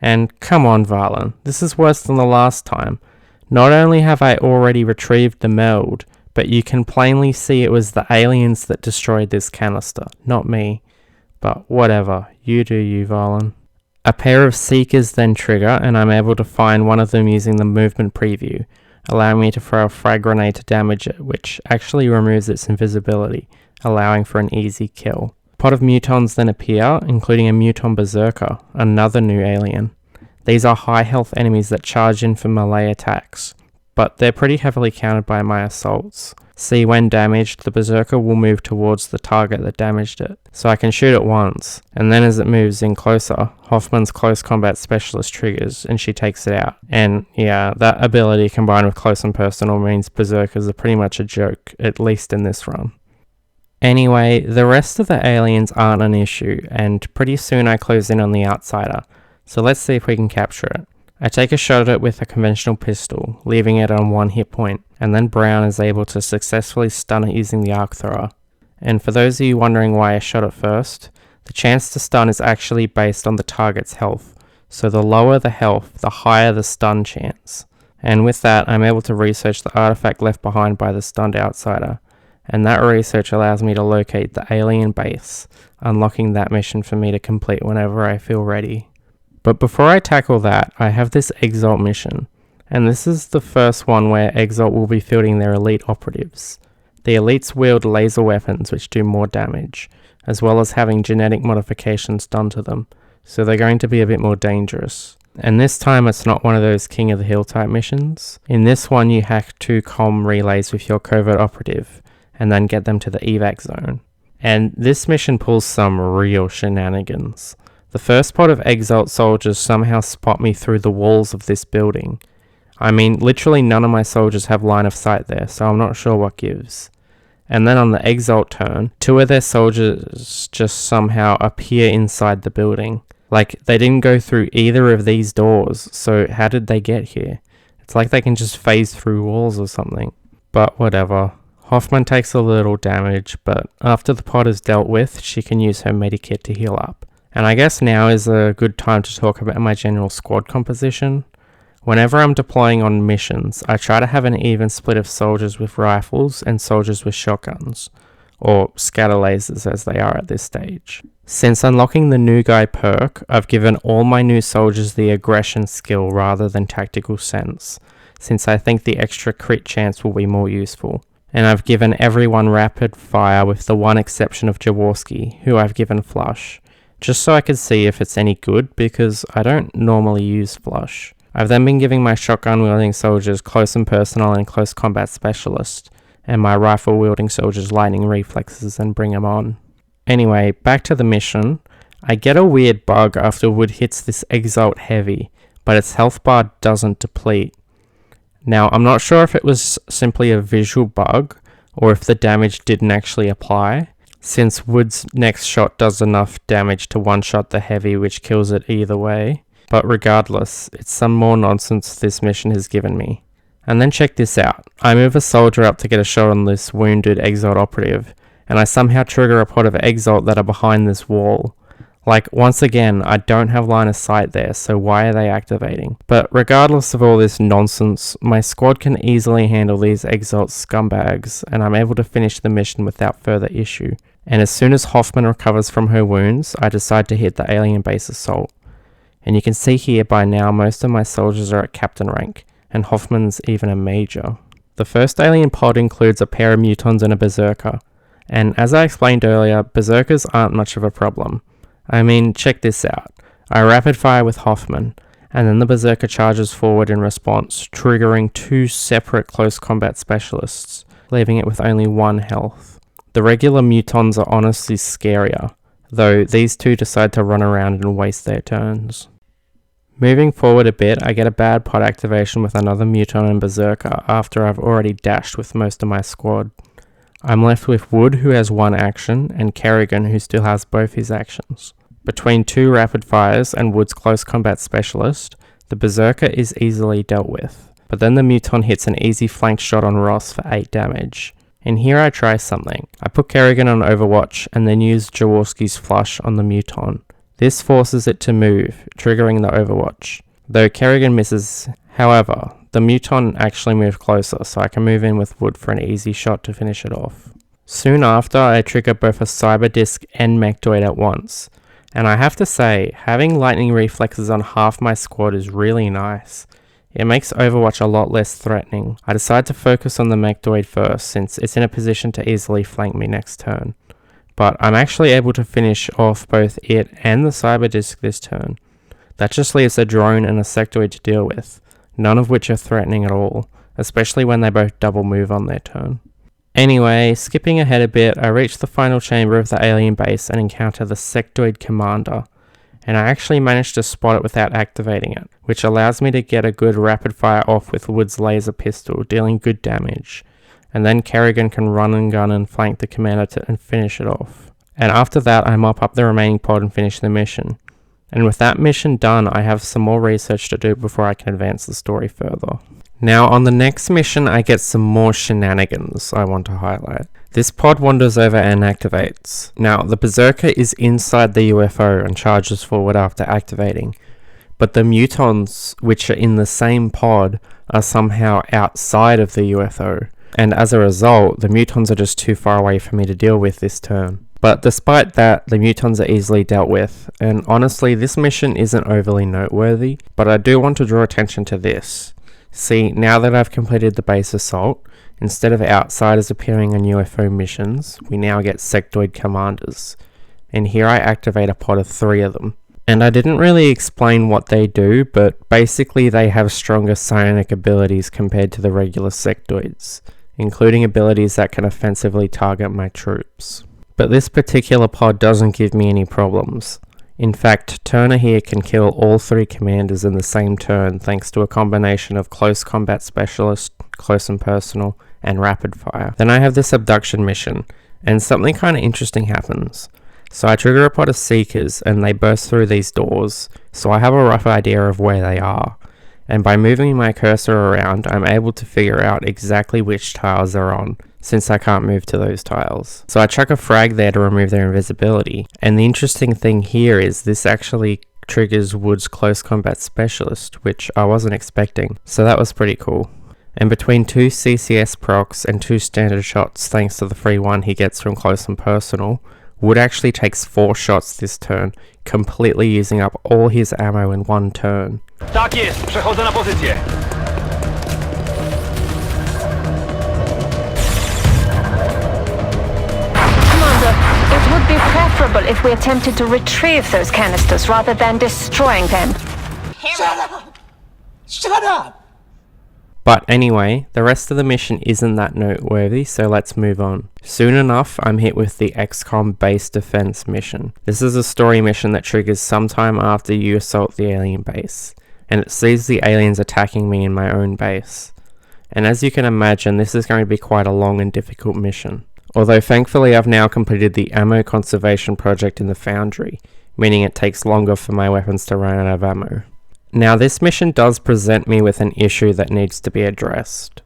And come on Varlin, this is worse than the last time. Not only have I already retrieved the meld, but you can plainly see it was the aliens that destroyed this canister, not me. But whatever, you do you, Varlin. A pair of Seekers then trigger, and I'm able to find one of them using the movement preview, allowing me to throw a frag grenade to damage it, which actually removes its invisibility, allowing for an easy kill. A pod of mutons then appear, including a muton berserker, another new alien. These are high health enemies that charge in for melee attacks, but they're pretty heavily countered by my assaults. See, when damaged, the berserker will move towards the target that damaged it, so I can shoot it once, and then as it moves in closer, Hoffman's close combat specialist triggers and she takes it out. And yeah, that ability combined with close and personal means berserkers are pretty much a joke, at least in this run. Anyway, the rest of the aliens aren't an issue, and pretty soon I close in on the outsider, so let's see if we can capture it. I take a shot at it with a conventional pistol, leaving it on 1 hit point, and then Brown is able to successfully stun it using the arc thrower. And for those of you wondering why I shot it first, the chance to stun is actually based on the target's health. So the lower the health, the higher the stun chance. And with that, I'm able to research the artifact left behind by the stunned outsider. And that research allows me to locate the alien base, unlocking that mission for me to complete whenever I feel ready. But before I tackle that, I have this Exalt mission. And this is the first one where Exalt will be fielding their elite operatives. The elites wield laser weapons which do more damage, as well as having genetic modifications done to them, so they're going to be a bit more dangerous. And this time it's not one of those King of the Hill type missions. In this one you hack 2 comm relays with your covert operative, and then get them to the evac zone. And this mission pulls some real shenanigans. The first pod of Exalt soldiers somehow spot me through the walls of this building. I mean, literally none of my soldiers have line of sight there, so I'm not sure what gives. And then on the Exalt turn, 2 of their soldiers just somehow appear inside the building. Like, they didn't go through either of these doors, so how did they get here? It's like they can just phase through walls or something. But whatever. Hoffman takes a little damage, but after the pod is dealt with, she can use her medikit to heal up. And I guess now is a good time to talk about my general squad composition. Whenever I'm deploying on missions, I try to have an even split of soldiers with rifles and soldiers with shotguns, or scatter lasers as they are at this stage. Since unlocking the new guy perk, I've given all my new soldiers the aggression skill rather than tactical sense, since I think the extra crit chance will be more useful. And I've given everyone rapid fire with the one exception of Jaworski, who I've given flush, just so I could see if it's any good because I don't normally use flush. I've then been giving my shotgun-wielding soldiers close and personal and close combat specialist, and my rifle-wielding soldiers lightning reflexes and bring them on. Anyway, back to the mission. I get a weird bug after Wood hits this Exalt heavy, but its health bar doesn't deplete. Now, I'm not sure if it was simply a visual bug, or if the damage didn't actually apply, since Wood's next shot does enough damage to one-shot the heavy which kills it either way. But regardless, it's some more nonsense this mission has given me. And then check this out. I move a soldier up to get a shot on this wounded Exalt operative, and I somehow trigger a pod of Exalt that are behind this wall. Like, once again, I don't have line of sight there, so why are they activating? But regardless of all this nonsense, my squad can easily handle these Exalt scumbags, and I'm able to finish the mission without further issue. And as soon as Hoffman recovers from her wounds, I decide to hit the alien base assault. And you can see here by now most of my soldiers are at captain rank, and Hoffman's even a major. The first alien pod includes a pair of mutons and a berserker, and as I explained earlier, berserkers aren't much of a problem. I mean, check this out. I rapid fire with Hoffman, and then the berserker charges forward in response, triggering 2 separate close combat specialists, leaving it with only 1 health. The regular mutons are honestly scarier, though these 2 decide to run around and waste their turns. Moving forward a bit, I get a bad pod activation with another muton and berserker after I've already dashed with most of my squad. I'm left with Wood, who has 1 action, and Kerrigan, who still has both his actions. Between 2 rapid fires and Wood's close combat specialist, the berserker is easily dealt with, but then the muton hits an easy flank shot on Ross for 8 damage. And here I try something. I put Kerrigan on Overwatch and then use Jaworski's flush on the muton. This forces it to move, triggering the Overwatch, though Kerrigan misses. However, the muton actually moved closer, so I can move in with Wood for an easy shot to finish it off. Soon after, I trigger both a Cyber Disc and Mechtoid at once, and I have to say, having lightning reflexes on half my squad is really nice. It makes Overwatch a lot less threatening. I decide to focus on the Mechtoid first, since it's in a position to easily flank me next turn. But I'm actually able to finish off both it and the Cyber Disc this turn. That just leaves a drone and a sectoid to deal with, none of which are threatening at all, especially when they both double move on their turn. Anyway, skipping ahead a bit, I reach the final chamber of the alien base and encounter the sectoid commander, and I actually managed to spot it without activating it, which allows me to get a good rapid fire off with Wood's laser pistol, dealing good damage. And then Kerrigan can run and gun and flank the commander and finish it off. And after that, I mop up the remaining pod and finish the mission. And with that mission done, I have some more research to do before I can advance the story further. Now, on the next mission, I get some more shenanigans I want to highlight. This pod wanders over and activates. Now, the Berserker is inside the UFO and charges forward after activating, but the mutons, which are in the same pod, are somehow outside of the UFO, and as a result, the mutons are just too far away for me to deal with this turn. But despite that, the mutons are easily dealt with, and honestly, this mission isn't overly noteworthy, but I do want to draw attention to this. See, now that I've completed the base assault, instead of outsiders appearing on UFO missions, we now get sectoid commanders. And here I activate a pod of 3 of them. And I didn't really explain what they do, but basically they have stronger psionic abilities compared to the regular sectoids, including abilities that can offensively target my troops. But this particular pod doesn't give me any problems. In fact, Turner here can kill all 3 commanders in the same turn thanks to a combination of close combat specialist, close and personal, and rapid fire. Then I have this abduction mission, and something kind of interesting happens. So I trigger a pod of seekers and they burst through these doors, so I have a rough idea of where they are. And by moving my cursor around, I'm able to figure out exactly which tiles they're on, since I can't move to those tiles. So I chuck a frag there to remove their invisibility, and the interesting thing here is this actually triggers Wood's close combat specialist, which I wasn't expecting, so that was pretty cool. And between 2 CCS procs and 2 standard shots thanks to the free one he gets from close and personal, Wood actually takes 4 shots this turn, completely using up all his ammo in one turn. Tak jest, przechodzę na pozycję. Commander, it would be preferable if we attempted to retrieve those canisters rather than destroying them. Shut up! Shut up! But anyway, the rest of the mission isn't that noteworthy, so let's move on. Soon enough, I'm hit with the XCOM base defense mission. This is a story mission that triggers sometime after you assault the alien base, and it sees the aliens attacking me in my own base. And as you can imagine, this is going to be quite a long and difficult mission. Although thankfully I've now completed the ammo conservation project in the foundry, meaning it takes longer for my weapons to run out of ammo. Now this mission does present me with an issue that needs to be addressed.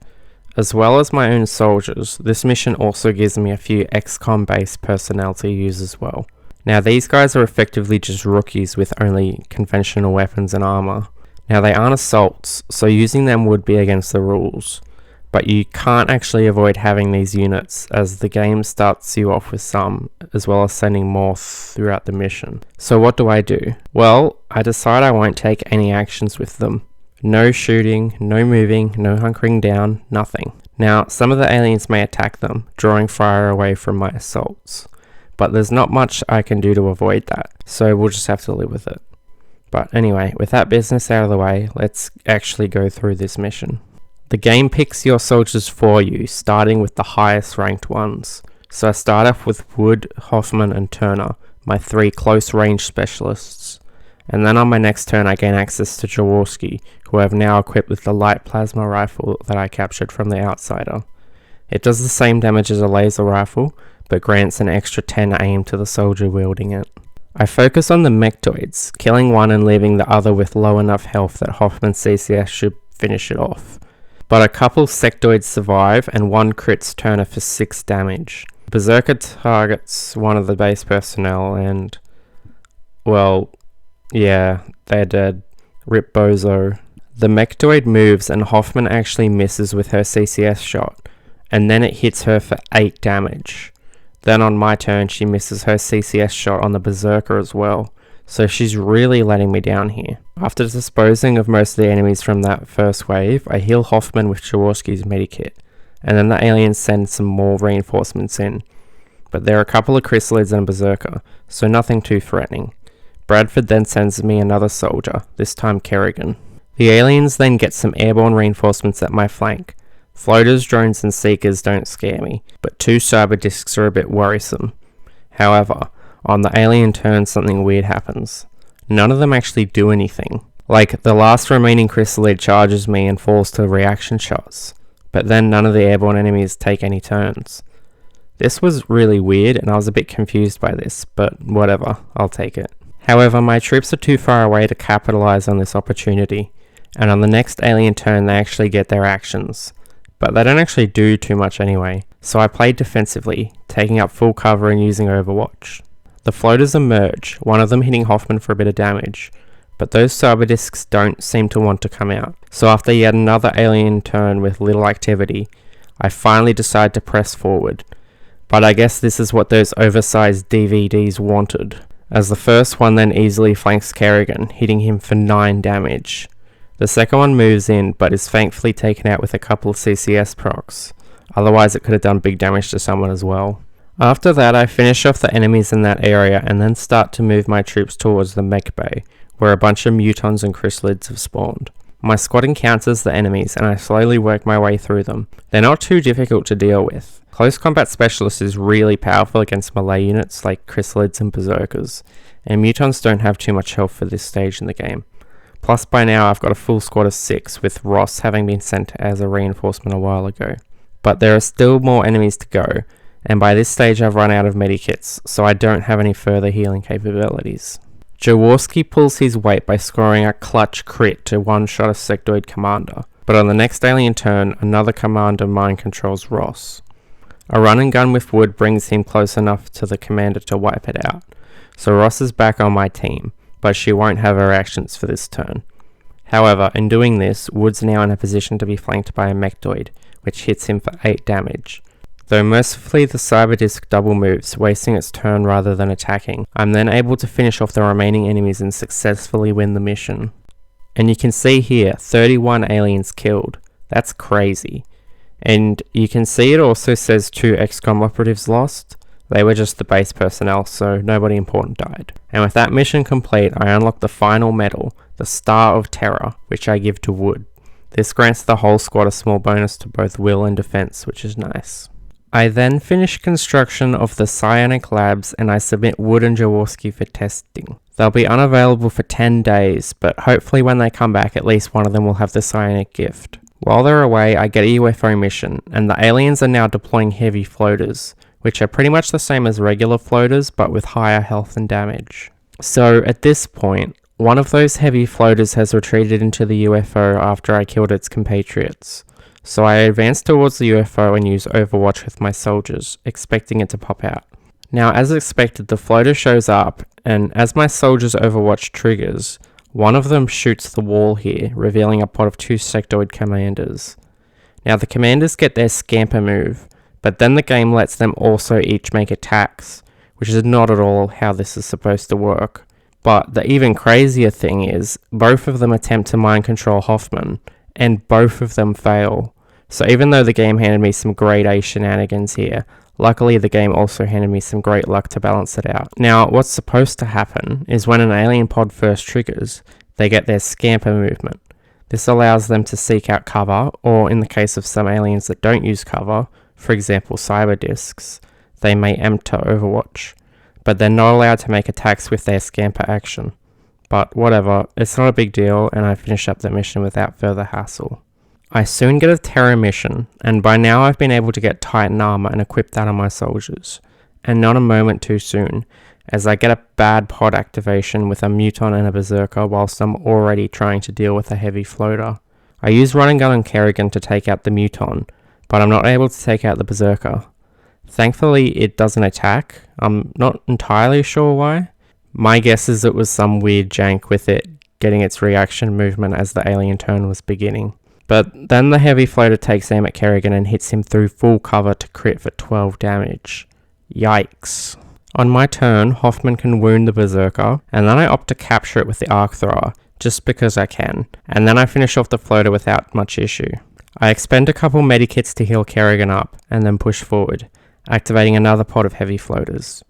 As well as my own soldiers, this mission also gives me a few XCOM based personnel to use as well. Now these guys are effectively just rookies with only conventional weapons and armor. Now they aren't assaults, so using them would be against the rules. But you can't actually avoid having these units, as the game starts you off with some, as well as sending more throughout the mission. So what do I do? Well, I decide I won't take any actions with them. No shooting, no moving, no hunkering down, nothing. Now, some of the aliens may attack them, drawing fire away from my assaults. But there's not much I can do to avoid that, so we'll just have to live with it. But anyway, with that business out of the way, let's actually go through this mission. The game picks your soldiers for you, starting with the highest ranked ones. So I start off with Wood, Hoffman and Turner, my 3 close range specialists. And then on my next turn I gain access to Jaworski, who I've now equipped with the light plasma rifle that I captured from the Outsider. It does the same damage as a laser rifle, but grants an extra 10 aim to the soldier wielding it. I focus on the mechtoids, killing one and leaving the other with low enough health that Hoffman's CCS should finish it off. But a couple sectoids survive and one crits Turner for 6 damage. Berserker targets one of the base personnel and, well, yeah, they're dead. Rip Bozo. The mechtoid moves and Hoffman actually misses with her CCS shot, and then it hits her for 8 damage. Then on my turn she misses her CCS shot on the Berserker as well. So she's really letting me down here. After disposing of most of the enemies from that first wave, I heal Hoffman with Jaworski's medikit, and then the aliens send some more reinforcements in. But there are a couple of chrysalids and a Berserker, so nothing too threatening. Bradford then sends me another soldier, this time Kerrigan. The aliens then get some airborne reinforcements at my flank. Floaters, drones and seekers don't scare me, but 2 cyber discs are a bit worrisome. However, on the alien turn something weird happens. None of them actually do anything. Like, the last remaining chrysalid charges me and falls to reaction shots, but then none of the airborne enemies take any turns. This was really weird and I was a bit confused by this, but whatever, I'll take it. However, my troops are too far away to capitalize on this opportunity, and on the next alien turn they actually get their actions. But they don't actually do too much anyway, so I played defensively, taking up full cover and using Overwatch. The floaters emerge, one of them hitting Hoffman for a bit of damage, but those cyber discs don't seem to want to come out. So after yet another alien turn with little activity, I finally decide to press forward. But I guess this is what those oversized DVDs wanted, as the first one then easily flanks Kerrigan, hitting him for 9 damage. The second one moves in, but is thankfully taken out with a couple of CCS procs, otherwise it could have done big damage to someone as well. After that, I finish off the enemies in that area and then start to move my troops towards the mech bay, where a bunch of mutons and chrysalids have spawned. My squad encounters the enemies and I slowly work my way through them. They're not too difficult to deal with. Close combat specialist is really powerful against melee units like chrysalids and berserkers, and mutons don't have too much health for this stage in the game. Plus by now I've got a full squad of 6, with Ross having been sent as a reinforcement a while ago. But there are still more enemies to go, and by this stage I've run out of medikits, so I don't have any further healing capabilities. Jaworski pulls his weight by scoring a clutch crit to one-shot a sectoid commander, but on the next alien turn, another commander mind controls Ross. A run and gun with Wood brings him close enough to the commander to wipe it out, so Ross is back on my team, but she won't have her actions for this turn. However, in doing this, Wood's now in a position to be flanked by a mechtoid, which hits him for 8 damage. Though mercifully the Cyberdisc double moves, wasting its turn rather than attacking, I'm then able to finish off the remaining enemies and successfully win the mission. And you can see here, 31 aliens killed. That's crazy. And you can see it also says 2 XCOM operatives lost. They were just the base personnel, so nobody important died. And with that mission complete, I unlock the final medal, the Star of Terror, which I give to Wood. This grants the whole squad a small bonus to both will and defense, which is nice. I then finish construction of the Psionic Labs and I submit Wood and Jaworski for testing. They'll be unavailable for 10 days, but hopefully when they come back at least one of them will have the Psionic Gift. While they're away, I get a UFO mission, and the aliens are now deploying heavy floaters, which are pretty much the same as regular floaters but with higher health and damage. So at this point, one of those heavy floaters has retreated into the UFO after I killed its compatriots. So I advance towards the UFO and use Overwatch with my soldiers, expecting it to pop out. Now as expected, the floater shows up, and as my soldiers' Overwatch triggers, one of them shoots the wall here, revealing a pod of 2 sectoid commanders. Now the commanders get their scamper move, but then the game lets them also each make attacks, which is not at all how this is supposed to work. But the even crazier thing is, both of them attempt to mind control Hoffman, and both of them fail. So even though the game handed me some grade A shenanigans here, luckily the game also handed me some great luck to balance it out. Now what's supposed to happen is when an alien pod first triggers, they get their scamper movement. This allows them to seek out cover, or in the case of some aliens that don't use cover, for example cyber discs, they may enter Overwatch, but they're not allowed to make attacks with their scamper action. But whatever, it's not a big deal, and I finish up the mission without further hassle. I soon get a terror mission, and by now I've been able to get Titan armor and equip that on my soldiers. And not a moment too soon, as I get a bad pod activation with a muton and a berserker whilst I'm already trying to deal with a heavy floater. I use run and gun on Kerrigan to take out the muton, but I'm not able to take out the berserker. Thankfully it doesn't attack. I'm not entirely sure why. My guess is it was some weird jank with it getting its reaction movement as the alien turn was beginning. But then the heavy floater takes aim at Kerrigan and hits him through full cover to crit for 12 damage. Yikes. On my turn, Hoffman can wound the berserker, and then I opt to capture it with the arc thrower, just because I can, and then I finish off the floater without much issue. I expend a couple medikits to heal Kerrigan up, and then push forward, activating another pod of heavy floaters.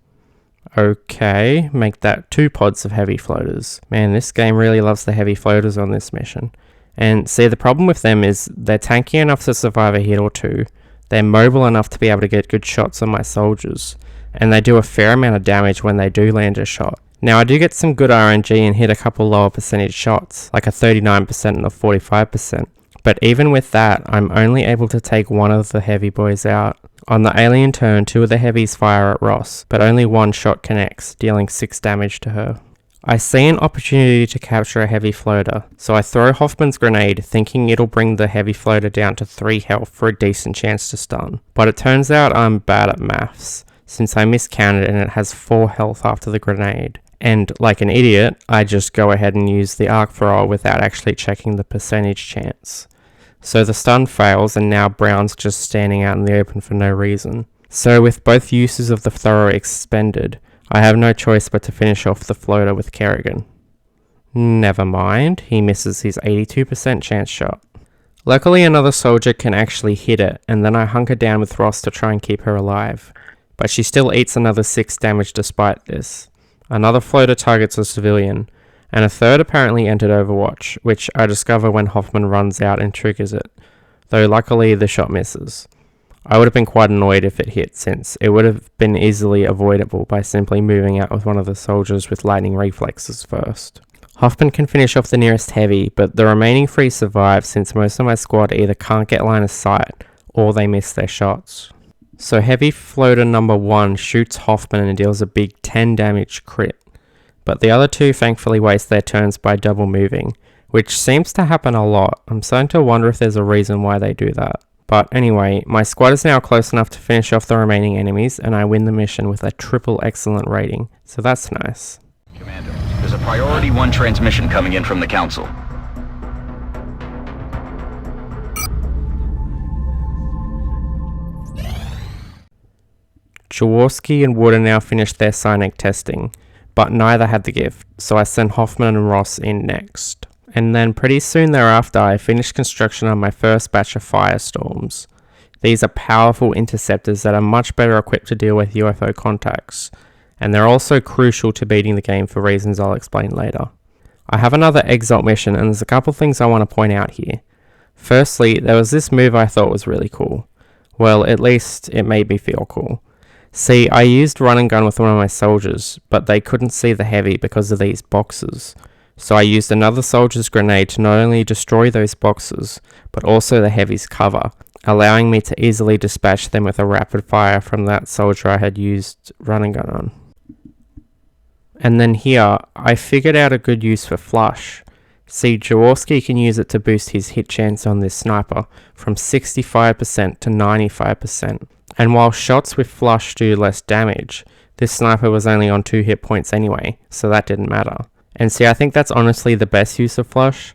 Okay, make that 2 pods of heavy floaters. Man, this game really loves the heavy floaters on this mission. And see, the problem with them is they're tanky enough to survive a hit or 2, they're mobile enough to be able to get good shots on my soldiers, and they do a fair amount of damage when they do land a shot. Now I do get some good RNG and hit a couple lower percentage shots, like a 39% and a 45%, but even with that, I'm only able to take one of the heavy boys out. On the alien turn, 2 of the heavies fire at Ross, but only 1 shot connects, dealing 6 damage to her. I see an opportunity to capture a heavy floater, so I throw Hoffman's grenade thinking it'll bring the heavy floater down to 3 health for a decent chance to stun. But it turns out I'm bad at maths, since I miscounted and it has 4 health after the grenade. And like an idiot, I just go ahead and use the arc thrower without actually checking the percentage chance. So the stun fails and now Brown's just standing out in the open for no reason. So with both uses of the thrower expended, I have no choice but to finish off the floater with Kerrigan. Never mind, he misses his 82% chance shot. Luckily another soldier can actually hit it, and then I hunker down with Ross to try and keep her alive. But she still eats another 6 damage despite this. Another floater targets a civilian, and a third apparently entered Overwatch, which I discover when Hoffman runs out and triggers it, though luckily the shot misses. I would have been quite annoyed if it hit, since it would have been easily avoidable by simply moving out with one of the soldiers with lightning reflexes first. Hoffman can finish off the nearest heavy, but the remaining 3 survive since most of my squad either can't get line of sight or they miss their shots. So heavy floater number 1 shoots Hoffman and deals a big 10 damage crit, but the other 2 thankfully waste their turns by double moving, which seems to happen a lot. I'm starting to wonder if there's a reason why they do that. But anyway, my squad is now close enough to finish off the remaining enemies, and I win the mission with a triple excellent rating, so that's nice. Commander, there's a priority 1 transmission coming in from the Council. Jaworski and Wood are now finished their psionic testing, but neither had the gift, so I sent Hoffman and Ross in next. And then pretty soon thereafter I finished construction on my first batch of Firestorms. These are powerful interceptors that are much better equipped to deal with UFO contacts, and they're also crucial to beating the game for reasons I'll explain later. I have another Exalt mission, and there's a couple things I want to point out here. Firstly, there was this move I thought was really cool. Well, at least it made me feel cool. See, I used run and gun with one of my soldiers, but they couldn't see the heavy because of these boxes. So I used another soldier's grenade to not only destroy those boxes, but also the heavy's cover, allowing me to easily dispatch them with a rapid fire from that soldier I had used run and gun on. And then here, I figured out a good use for flush. See, Jaworski can use it to boost his hit chance on this sniper from 65% to 95%. And while shots with flush do less damage, this sniper was only on 2 hit points anyway, so that didn't matter. And see, I think that's honestly the best use of flush.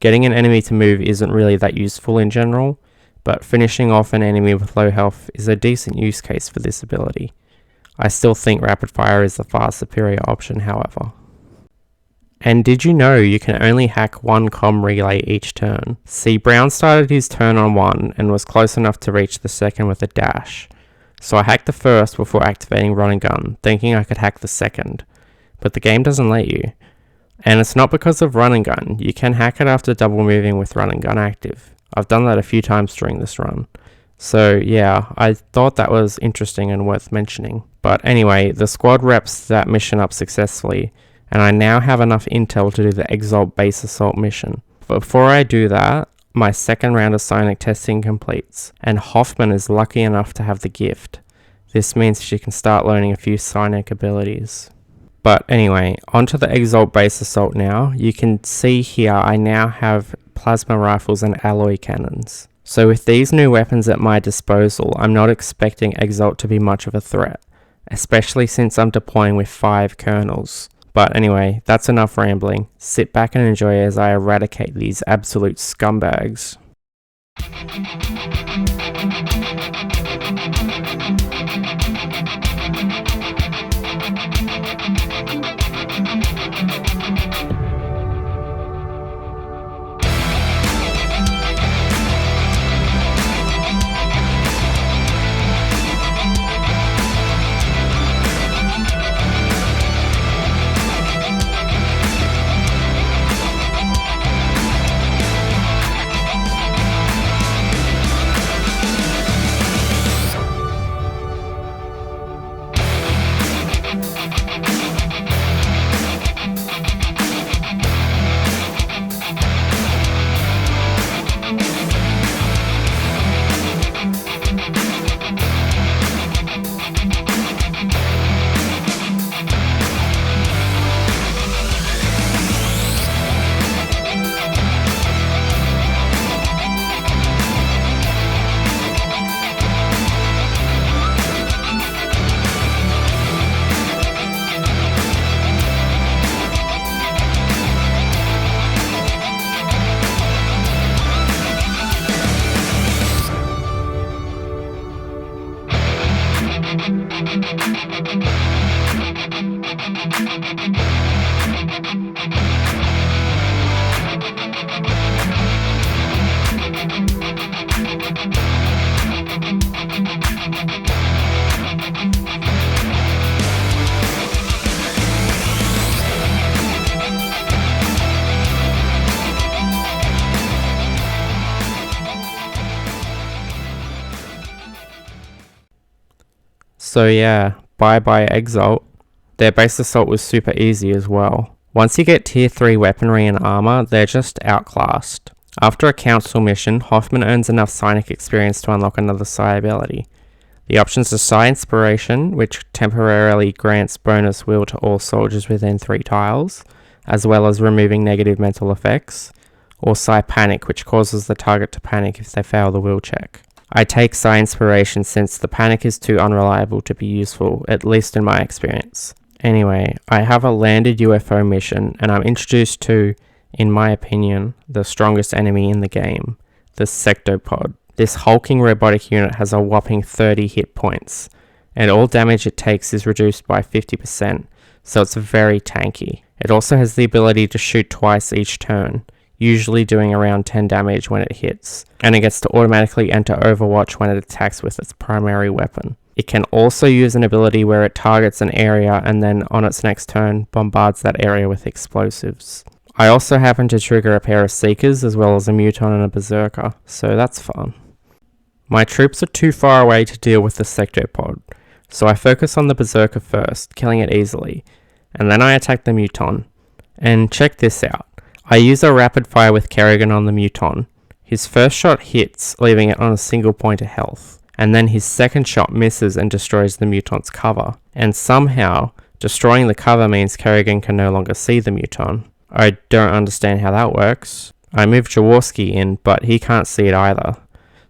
Getting an enemy to move isn't really that useful in general, but finishing off an enemy with low health is a decent use case for this ability. I still think rapid fire is the far superior option, however. And did you know you can only hack 1 comm relay each turn? See, Brown started his turn on 1 and was close enough to reach the second with a dash. So I hacked the first before activating run and gun, thinking I could hack the second. But the game doesn't let you. And it's not because of run and gun, you can hack it after double moving with run and gun active. I've done that a few times during this run. So yeah, I thought that was interesting and worth mentioning. But anyway, the squad wraps that mission up successfully, and I now have enough intel to do the Exalt base assault mission. But before I do that, my second round of psionic testing completes, and Hoffman is lucky enough to have the gift. This means she can start learning a few psionic abilities. But anyway, onto the Exalt base assault now. You can see here I now have plasma rifles and alloy cannons. So with these new weapons at my disposal, I'm not expecting Exalt to be much of a threat, especially since I'm deploying with 5 colonels. But anyway, that's enough rambling. Sit back and enjoy as I eradicate these absolute scumbags. So yeah, bye Exalt. Their base assault was super easy as well. Once you get tier 3 weaponry and armor, they're just outclassed. After a council mission, Hoffman earns enough psionic experience to unlock another psi ability. The options are Psi Inspiration, which temporarily grants bonus will to all soldiers within 3 tiles, as well as removing negative mental effects, or Psi Panic, which causes the target to panic if they fail the will check. I take Psi Inspiration since the panic is too unreliable to be useful, at least in my experience. Anyway, I have a landed UFO mission, and I'm introduced to, in my opinion, the strongest enemy in the game, the Sectopod. This hulking robotic unit has a whopping 30 hit points, and all damage it takes is reduced by 50%, so it's very tanky. It also has the ability to shoot twice each turn, usually doing around 10 damage when it hits, and it gets to automatically enter Overwatch when it attacks with its primary weapon. It can also use an ability where it targets an area and then on its next turn bombards that area with explosives. I also happen to trigger a pair of Seekers as well as a Muton and a Berserker, so that's fun. My troops are too far away to deal with the Sectopod, so I focus on the Berserker first, killing it easily, and then I attack the Muton. And check this out. I use a rapid fire with Kerrigan on the Muton. His first shot hits, leaving it on a single point of health, and then his second shot misses and destroys the Muton's cover. And somehow, destroying the cover means Kerrigan can no longer see the Muton. I don't understand how that works. I moved Jaworski in, but he can't see it either,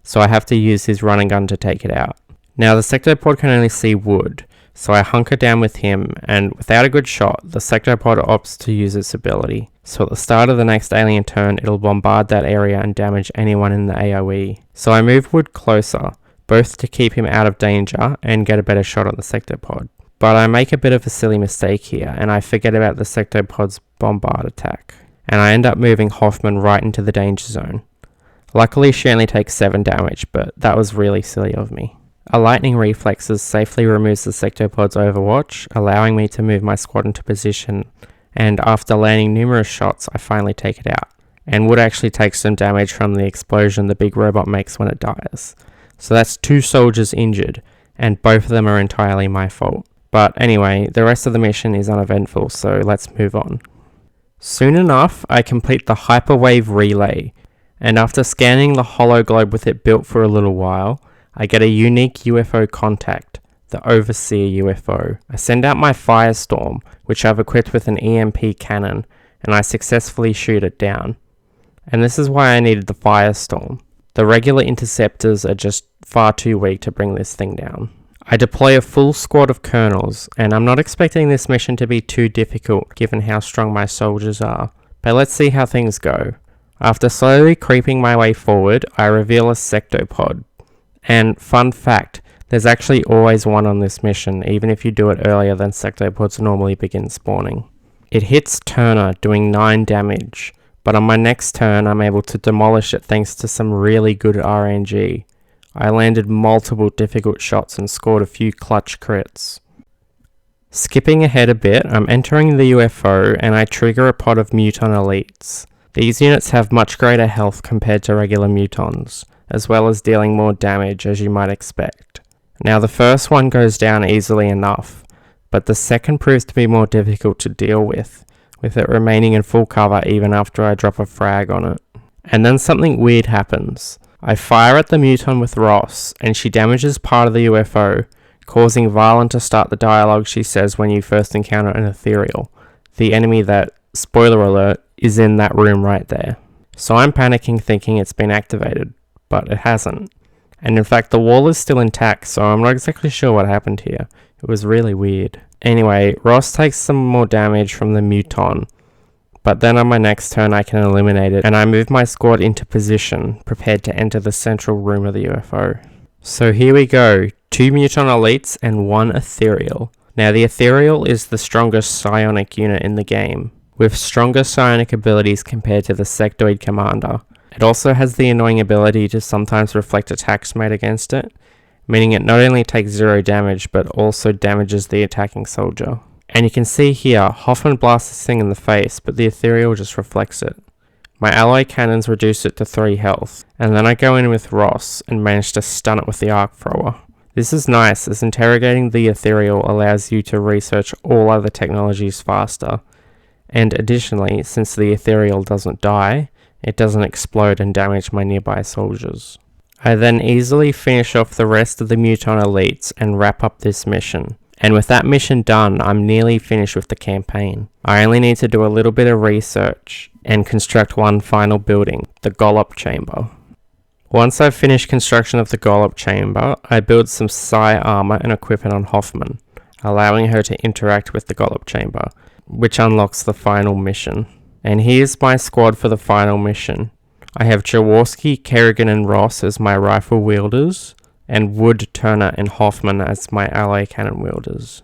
so I have to use his running gun to take it out. Now the Sectopod can only see wood, so I hunker down with him, and without a good shot, the Sectopod opts to use its ability. So at the start of the next alien turn, it'll bombard that area and damage anyone in the AoE. So I move Wood closer, both to keep him out of danger and get a better shot at the Sectopod. But I make a bit of a silly mistake here, and I forget about the Sectopod's bombard attack, and I end up moving Hoffman right into the danger zone. Luckily she only takes 7 damage, but that was really silly of me. A lightning reflexes safely removes the Sectopod's overwatch, allowing me to move my squad into position, and after landing numerous shots I finally take it out. And Wood actually takes some damage from the explosion the big robot makes when it dies. So that's 2 soldiers injured, and both of them are entirely my fault. But anyway, the rest of the mission is uneventful, so let's move on. Soon enough, I complete the Hyperwave Relay, and after scanning the hollow globe with it built for a little while, I get a unique UFO contact, the Overseer UFO. I send out my Firestorm, which I've equipped with an EMP cannon, and I successfully shoot it down. And this is why I needed the Firestorm. The regular interceptors are just far too weak to bring this thing down. I deploy a full squad of colonels, and I'm not expecting this mission to be too difficult given how strong my soldiers are, but let's see how things go. After slowly creeping my way forward, I reveal a Sectopod. And fun fact, there's actually always one on this mission, even if you do it earlier than Sectopods normally begin spawning. It hits Turner, doing 9 damage, but on my next turn I'm able to demolish it thanks to some really good RNG. I landed multiple difficult shots and scored a few clutch crits. Skipping ahead a bit, I'm entering the UFO and I trigger a pod of Muton elites. These units have much greater health compared to regular Mutons, as well as dealing more damage as you might expect. Now the first one goes down easily enough, but the second proves to be more difficult to deal with it remaining in full cover even after I drop a frag on it. And then something weird happens. I fire at the Muton with Ross, and she damages part of the UFO, causing Varlin to start the dialogue she says when you first encounter an Ethereal, the enemy that, spoiler alert, is in that room right there. So I'm panicking thinking it's been activated, but it hasn't. And in fact the wall is still intact, so I'm not exactly sure what happened here. It was really weird. Anyway, Ross takes some more damage from the Muton, but then on my next turn I can eliminate it, and I move my squad into position, prepared to enter the central room of the UFO. So here we go, 2 Muton Elites, and 1 Ethereal. Now the Ethereal is the strongest psionic unit in the game, with stronger psionic abilities compared to the Sectoid Commander. It also has the annoying ability to sometimes reflect attacks made against it, meaning it not only takes 0 damage but also damages the attacking soldier. And you can see here, Hoffman blasts this thing in the face, but the Ethereal just reflects it. My ally cannons reduce it to 3 health, and then I go in with Ross and manage to stun it with the arc thrower. This is nice, as interrogating the Ethereal allows you to research all other technologies faster, and additionally, since the Ethereal doesn't die, it doesn't explode and damage my nearby soldiers. I then easily finish off the rest of the Muton Elites and wrap up this mission. And with that mission done, I'm nearly finished with the campaign. I only need to do a little bit of research and construct one final building, the Gollop Chamber. Once I've finished construction of the Gollop Chamber, I build some psi armor and equip it on Hoffman, allowing her to interact with the Gollop Chamber, which unlocks the final mission. And here's my squad for the final mission. I have Jaworski, Kerrigan and Ross as my rifle wielders, and Wood, Turner and Hoffman as my ally cannon wielders.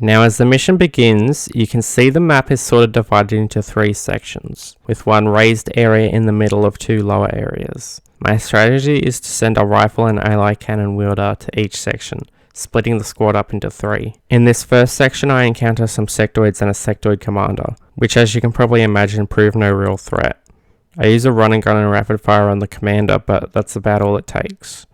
Now as the mission begins, you can see the map is sort of divided into 3 sections, with one raised area in the middle of 2 lower areas. My strategy is to send a rifle and ally cannon wielder to each section, splitting the squad up into 3. In this first section I encounter some sectoids and a sectoid commander, which as you can probably imagine prove no real threat. I use a run and gun and rapid fire on the commander, but that's about all it takes.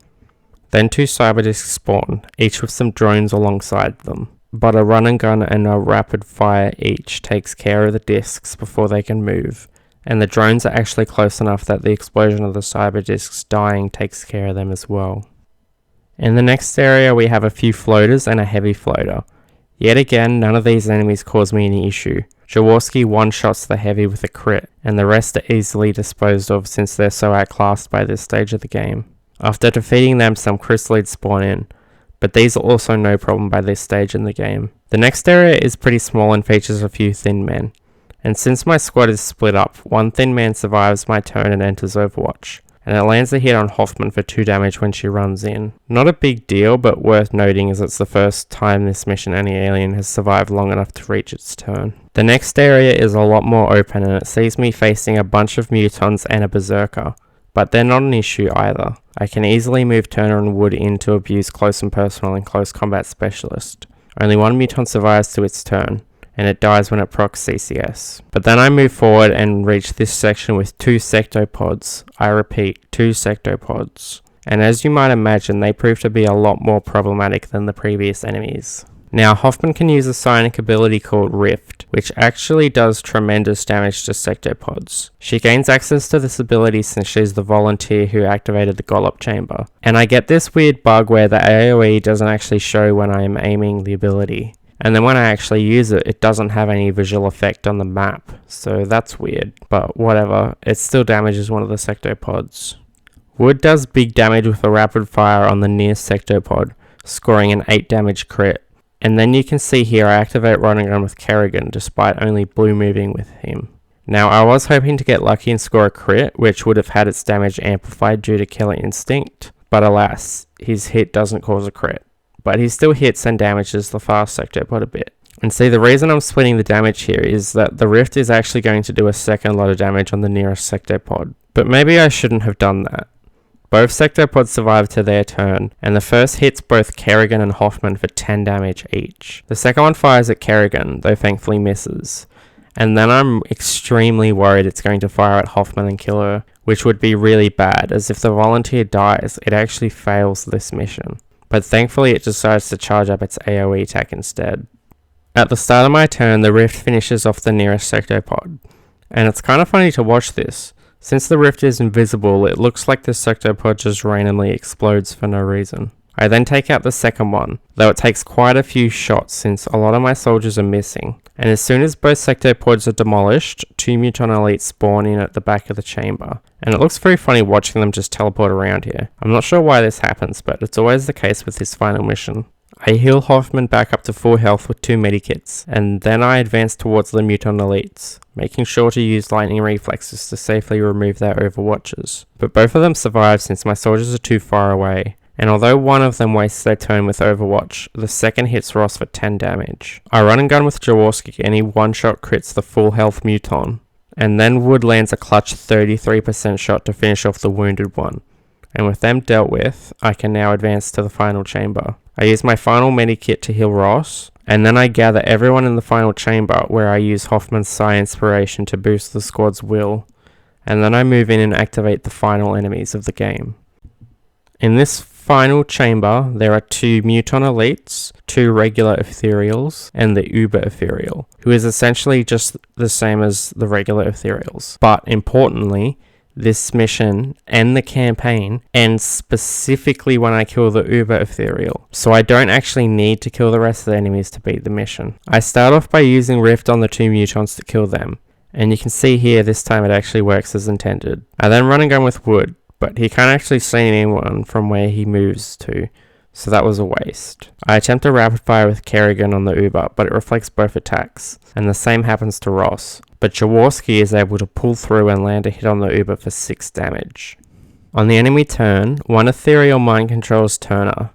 Then 2 cyberdiscs spawn, each with some drones alongside them. But a run and gun and a rapid fire each takes care of the discs before they can move, and the drones are actually close enough that the explosion of the cyberdiscs dying takes care of them as well. In the next area we have a few floaters and a heavy floater. Yet again, none of these enemies cause me any issue. Jaworski one-shots the heavy with a crit, and the rest are easily disposed of since they're so outclassed by this stage of the game. After defeating them, some chrysalids spawn in, but these are also no problem by this stage in the game. The next area is pretty small and features a few thin men, and since my squad is split up, one thin man survives my turn and enters Overwatch, and it lands a hit on Hoffman for 2 damage when she runs in. Not a big deal, but worth noting as it's the first time this mission any alien has survived long enough to reach its turn. The next area is a lot more open and it sees me facing a bunch of mutons and a berserker, but they're not an issue either. I can easily move Turner and Wood in to abuse close and personal and close combat specialist. Only one muton survives to its turn, and it dies when it procs CCS. But then I move forward and reach this section with 2 sectopods. I repeat, 2 sectopods. And as you might imagine, they prove to be a lot more problematic than the previous enemies. Now Hoffman can use a psionic ability called Rift, which actually does tremendous damage to sectopods. She gains access to this ability since she's the volunteer who activated the Gollop Chamber. And I get this weird bug where the AoE doesn't actually show when I am aiming the ability. And then when I actually use it, it doesn't have any visual effect on the map, so that's weird, but whatever, it still damages one of the sectopods. Wood does big damage with a rapid fire on the nearest sectopod, scoring an 8 damage crit. And then you can see here I activate running gun with Kerrigan despite only blue moving with him. Now I was hoping to get lucky and score a crit, which would have had its damage amplified due to killer instinct, but alas, his hit doesn't cause a crit. But he still hits and damages the fast sectopod a bit. And see, the reason I'm splitting the damage here is that the Rift is actually going to do a second lot of damage on the nearest sectopod. But maybe I shouldn't have done that. Both sectopods survive to their turn, and the first hits both Kerrigan and Hoffman for 10 damage each. The second one fires at Kerrigan, though thankfully misses. And then I'm extremely worried it's going to fire at Hoffman and kill her, which would be really bad, as if the volunteer dies, it actually fails this mission. But thankfully it decides to charge up its AoE attack instead. At the start of my turn, the Rift finishes off the nearest sectopod, and it's kind of funny to watch this. Since the Rift is invisible, it looks like the sectopod just randomly explodes for no reason. I then take out the second one, though it takes quite a few shots since a lot of my soldiers are missing, and as soon as both sectopods are demolished, 2 Muton Elites spawn in at the back of the chamber, and it looks very funny watching them just teleport around here. I'm not sure why this happens, but it's always the case with this final mission. I heal Hoffman back up to full health with 2 medikits, and then I advance towards the Muton Elites, making sure to use lightning reflexes to safely remove their overwatchers. But both of them survive since my soldiers are too far away, and although one of them wastes their turn with Overwatch, the second hits Ross for 10 damage. I run and gun with Jaworski and he one-shot crits the full health Muton, and then Wood lands a clutch 33% shot to finish off the wounded one. And with them dealt with, I can now advance to the final chamber. I use my final medikit to heal Ross, and then I gather everyone in the final chamber where I use Hoffman's Psi Inspiration to boost the squad's will, and then I move in and activate the final enemies of the game. In this final chamber, there are 2 Muton Elites, 2 regular Ethereals, and the Uber Ethereal, who is essentially just the same as the regular Ethereals. But importantly, this mission and the campaign ends specifically when I kill the Uber Ethereal, so I don't actually need to kill the rest of the enemies to beat the mission. I start off by using Rift on the 2 Mutons to kill them, and you can see here this time it actually works as intended. I then run and gun with Wood, but he can't actually see anyone from where he moves to, so that was a waste. I attempt a rapid fire with Kerrigan on the Uber, but it reflects both attacks, and the same happens to Ross. But Jaworski is able to pull through and land a hit on the Uber for 6 damage. On the enemy turn, one Ethereal mind controls Turner,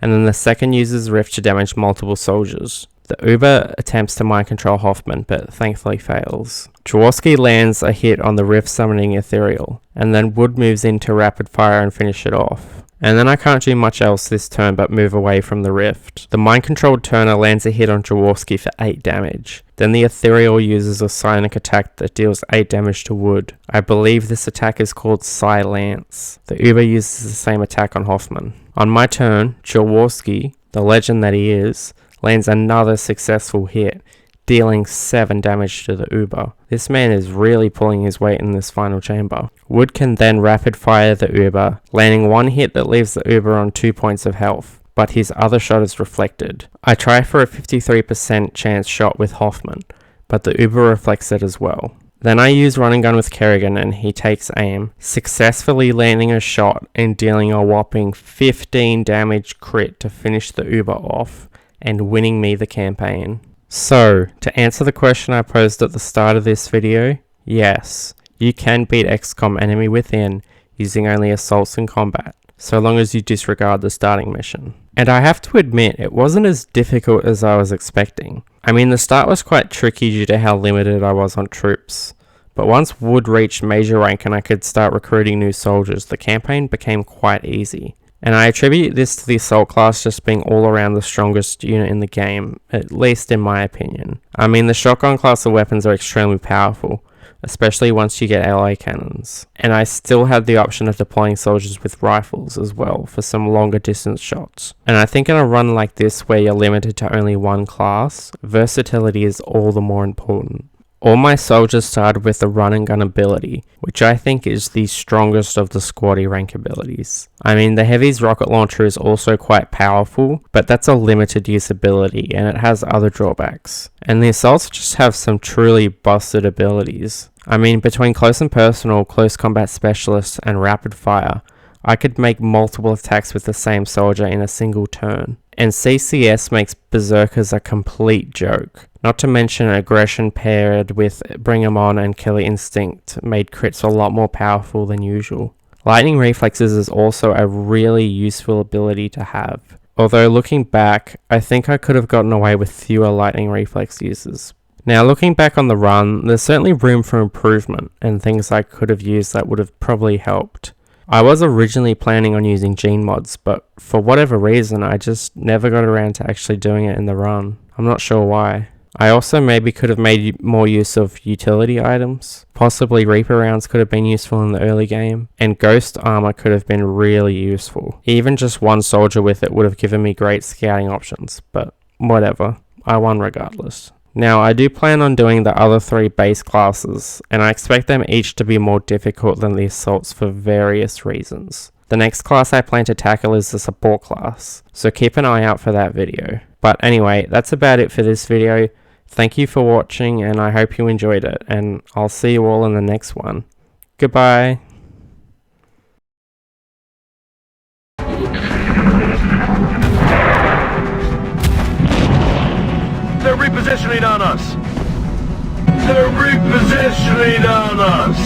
and then the second uses Rift to damage multiple soldiers. The Uber attempts to mind control Hoffman, but thankfully fails. Jaworski lands a hit on the Rift summoning Ethereal, and then Wood moves into rapid fire and finish it off. And then I can't do much else this turn but move away from the Rift. The mind-controlled Turner lands a hit on Jaworski for 8 damage. Then the Ethereal uses a psionic attack that deals 8 damage to Wood. I believe this attack is called Psi Lance. The Uber uses the same attack on Hoffman. On my turn, Jaworski, the legend that he is, lands another successful hit, dealing 7 damage to the Uber. This man is really pulling his weight in this final chamber. Wood can then rapid fire the Uber, landing one hit that leaves the Uber on 2 points of health, but his other shot is reflected. I try for a 53% chance shot with Hoffman, but the Uber reflects it as well. Then I use run and gun with Kerrigan and he takes aim, successfully landing a shot and dealing a whopping 15 damage crit to finish the Uber off and winning me the campaign. So, to answer the question I posed at the start of this video, yes, you can beat XCOM Enemy Within using only assaults in combat, so long as you disregard the starting mission. And I have to admit, it wasn't as difficult as I was expecting. I mean, the start was quite tricky due to how limited I was on troops, but once Wood reached major rank and I could start recruiting new soldiers, the campaign became quite easy. And I attribute this to the Assault class just being all around the strongest unit in the game, at least in my opinion. I mean, the shotgun class of weapons are extremely powerful, especially once you get ally cannons. And I still had the option of deploying soldiers with rifles as well for some longer distance shots. And I think in a run like this where you're limited to only one class, versatility is all the more important. All my soldiers started with the run and gun ability, which I think is the strongest of the squaddy rank abilities. I mean, the Heavy's rocket launcher is also quite powerful, but that's a limited use ability and it has other drawbacks. And the assaults just have some truly busted abilities. I mean, between close and personal, close combat specialist, and rapid fire, I could make multiple attacks with the same soldier in a single turn. And CCS makes Berserkers a complete joke. Not to mention aggression paired with Bring 'em On and Killer Instinct made crits a lot more powerful than usual. Lightning Reflexes is also a really useful ability to have. Although looking back, I think I could have gotten away with fewer Lightning Reflex uses. Now looking back on the run, there's certainly room for improvement and things I could have used that would have probably helped. I was originally planning on using gene mods, but for whatever reason I just never got around to actually doing it in the run. I'm not sure why. I also maybe could have made more use of utility items. Possibly Reaper rounds could have been useful in the early game, and Ghost armor could have been really useful. Even just one soldier with it would have given me great scouting options, but whatever, I won regardless. Now I do plan on doing the other 3 base classes, and I expect them each to be more difficult than the assaults for various reasons. The next class I plan to tackle is the support class, so keep an eye out for that video. But anyway, that's about it for this video. Thank you for watching and I hope you enjoyed it, and I'll see you all in the next one. Goodbye. They're repositioning on us! They're repositioning on us!